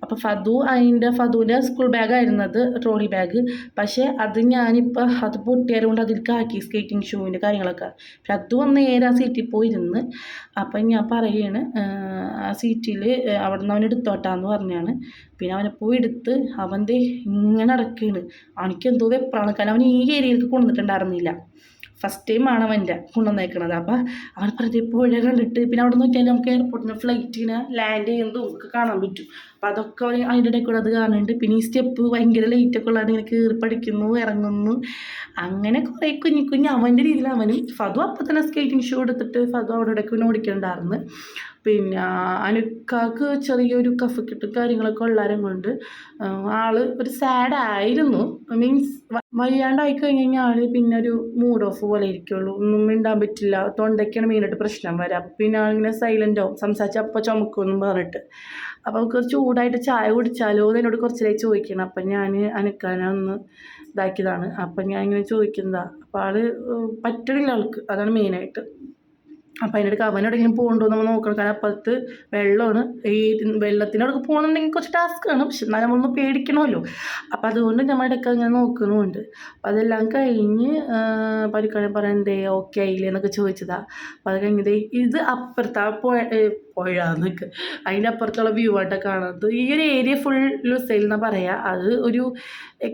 അപ്പോൾ ഫതുവിൻ്റെ സ്കൂൾ ബാഗായിരുന്നത്, ട്രോളി ബാഗ്. പക്ഷേ അത് ഞാനിപ്പോൾ അത് പൊട്ടിയായതുകൊണ്ട് അതിലേക്ക് ആക്കി സ്കേറ്റിംഗ് ഷൂവിൻ്റെ കാര്യങ്ങളൊക്കെ. പക്ഷെ അത് വന്ന് നേരെ ആ സീറ്റിൽ പോയിരുന്ന്. അപ്പം ഞാൻ പറയുകയാണ് ആ സീറ്റിൽ അവിടെ നിന്ന് അവൻ എടുത്തോട്ടാന്ന് പറഞ്ഞാണ്. പിന്നെ അവനെ പോയി എടുത്ത് അവൻ്റെ ഇങ്ങനെ നടക്കുകയാണ്. അവനിക്കെന്തോ വെപ്രാണ്. കാരണം അവൻ ഈ ഏരിയയിലേക്ക് കൊണ്ടുവന്നിട്ടുണ്ടായിരുന്നില്ല. ഫസ്റ്റ് ടൈമാണ് അവൻ്റെ കൊണ്ടുവന്നേക്കണത്. അപ്പോൾ അവൻ പറഞ്ഞത് എപ്പോഴേ കണ്ടിട്ട് പിന്നെ അവിടെ നോക്കിയാൽ നമുക്ക് എയർപോർട്ടിന് ഫ്ലൈറ്റിന് ലാൻഡ് ചെയ്യുന്നതും ഒക്കെ കാണാൻ പറ്റും. അപ്പോൾ അതൊക്കെ അവൻ അതിൻ്റെ ഇടയിൽ കൂടെ അത് കാണുന്നുണ്ട്. പിന്നെ ഈ സ്റ്റെപ്പ് ഭയങ്കര ലേറ്റൊക്കെ ഉള്ളതാണ്. ഇങ്ങനെ കയറി പഠിക്കുന്നു, ഇറങ്ങുന്നു, അങ്ങനെ കുറേ കുഞ്ഞു അവൻ്റെ രീതിയിൽ അവനും. ഫതു അപ്പം തന്നെ സ്കേറ്റിംഗ് ഷൂ എടുത്തിട്ട് ഫതു അവിടെ ഇടയ്ക്ക് ഓടിക്കണ്ടായിരുന്നു. പിന്നെ അനുക്കാക്ക് ചെറിയൊരു കഫക്കെട്ടും കാര്യങ്ങളൊക്കെ ഉള്ളാരം കൊണ്ട് ആൾ ഒരു സാഡായിരുന്നു. മീൻസ് വയ്യാണ്ടായി കഴിഞ്ഞ് കഴിഞ്ഞാൽ ആൾ പിന്നെ ഒരു മൂഡ് ഓഫ് പോലെ ഇരിക്കുള്ളൂ. ഒന്നും മിണ്ടാൻ പറ്റില്ല. തൊണ്ടയ്ക്കാണ് മെയിനായിട്ട് പ്രശ്നം വരാം. പിന്നെ ആളിങ്ങനെ സൈലൻ്റോ സംസാരിച്ച് അപ്പം ചുമക്കുമെന്നും പറഞ്ഞിട്ട്. അപ്പോൾ അവൾക്ക് ചൂടായിട്ട് ചായ കുടിച്ചാലോ എന്നോട് കുറച്ചിലേക്ക് ചോദിക്കണം. അപ്പം ഞാൻ അനുക്കാനെ ഒന്ന് ഇതാക്കിയതാണ്. അപ്പം ഞാൻ ഇങ്ങനെ ചോദിക്കുന്നതാണ്. അപ്പോൾ ആൾ പറ്റണില്ല ആൾക്ക്, അതാണ് മെയിനായിട്ട്. അപ്പം അതിനിടയ്ക്ക് അവനെവിടെയെങ്കിലും പോകണ്ടോ നമ്മൾ നോക്കണം. കാരണം അപ്പുറത്ത് വെള്ളമാണ്. ഈ വെള്ളത്തിനോടൊക്കെ പോകുന്നുണ്ടെങ്കിൽ കുറച്ച് ടാസ്ക്കാണ്. പക്ഷെ എന്നാൽ നമ്മളൊന്ന് പേടിക്കണമല്ലോ. അപ്പം അതുകൊണ്ട് നമ്മൾ ഇടയ്ക്ക് അങ്ങനെ നോക്കണമുണ്ട്. അപ്പം അതെല്ലാം കഴിഞ്ഞ് പരിക്കാനെ പറയണ്ടേ ഓക്കെ ആയില്ലേ എന്നൊക്കെ ചോദിച്ചതാണ്. അപ്പം അത് കഴിഞ്ഞത് ഇത് അപ്പുറത്ത് പുഴന്നൊക്കെ അതിൻ്റെ അപ്പുറത്തുള്ള വ്യൂ ആയിട്ടാണ് കാണുന്നത്. ഈ ഒരു ഏരിയ ഫുൾ ലുസൈൽ എന്നാണ് പറയുക. അത് ഒരു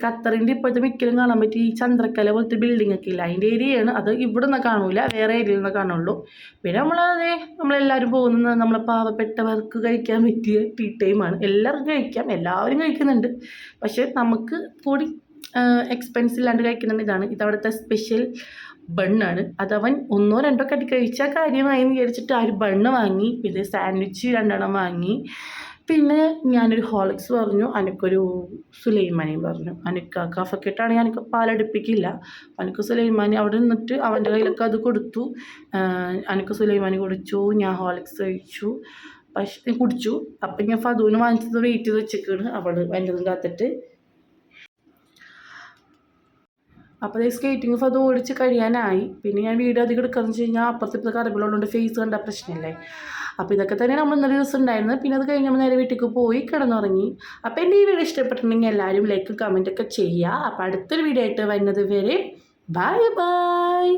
ഖത്തറിൻ്റെ ഇപ്പോഴത്തെ മിക്കലും കാണാൻ പറ്റി ഈ ചന്ദ്രക്കല പോലത്തെ ബിൽഡിംഗ് ഒക്കെ ഇല്ല, അതിൻ്റെ ഏരിയയാണ് അത്. ഇവിടെ നിന്ന് കാണൂല, വേറെ ഏരിയയിൽ നിന്ന് കാണുള്ളൂ. പിന്നെ നമ്മളെല്ലാവരും പോകുന്നത് നമ്മളെ പാവപ്പെട്ടവർക്ക് കഴിക്കാൻ പറ്റിയ ടീ ടൈമാണ്. എല്ലാവർക്കും കഴിക്കാം, എല്ലാവരും കഴിക്കുന്നുണ്ട്. പക്ഷേ നമുക്ക് കൂടി എക്സ്പെൻസ് ഇല്ലാണ്ട് കഴിക്കുന്നുണ്ട്. ഇതവിടുത്തെ സ്പെഷ്യൽ ബണ്ണാണ്. അതവൻ 1 or 2 കടി കഴിച്ചാൽ കാര്യമായി എന്ന് വിചാരിച്ചിട്ട് ആ ഒരു ബണ്ണ് വാങ്ങി. പിന്നെ സാൻഡ്വിച്ച് 2 എണ്ണം വാങ്ങി. പിന്നെ ഞാനൊരു ഹോളിക്സ് പറഞ്ഞു, എനിക്കൊരു സുലൈമാനിയും പറഞ്ഞു. എനിക്ക് കഫക്കെട്ടാണെങ്കിൽ എനിക്ക് പാലടുപ്പിക്കില്ല. എനിക്ക് സുലൈമാനി അവിടെ നിന്നിട്ട് അവൻ്റെ കയ്യിലൊക്കെ അത് കൊടുത്തു. എനിക്ക് സുലൈമാനി കുടിച്ചു, ഞാൻ ഹോളിക്സ് കഴിച്ചു, പക്ഷേ കുടിച്ചു. അപ്പം ഞാൻ ഫതുവിന് വാങ്ങിച്ചത് വെയിറ്റ് ചെയ്ത് വെച്ചേക്കാണ് അവൾ വല്ലതും കാത്തിട്ട്. അപ്പോൾ സ്കേറ്റിംഗ് അത് ഓടിച്ച് കഴിയാനായി. പിന്നെ ഞാൻ വീഡിയോ അധികം എടുക്കാമെന്ന് വെച്ച് കഴിഞ്ഞാൽ അപ്പുറത്തെ കറികളുള്ളതുകൊണ്ട് ഫേസ് കണ്ട പ്രശ്നമില്ലേ. അപ്പോൾ ഇതൊക്കെ തന്നെ നമ്മൾ ഇന്നലെ ദിവസം ഉണ്ടായിരുന്നത്. പിന്നെ അത് കഴിഞ്ഞ് നമ്മൾ നേരെ വീട്ടിലേക്ക് പോയി കിടന്നുറങ്ങി. അപ്പോൾ എൻ്റെ ഈ വീഡിയോ ഇഷ്ടപ്പെട്ടിട്ടുണ്ടെങ്കിൽ എല്ലാവരും ലൈക്കും കമൻറ്റൊക്കെ ചെയ്യുക. അപ്പോൾ അടുത്തൊരു വീഡിയോ ആയിട്ട് വരുന്നത് വരെ ബൈ ബൈ.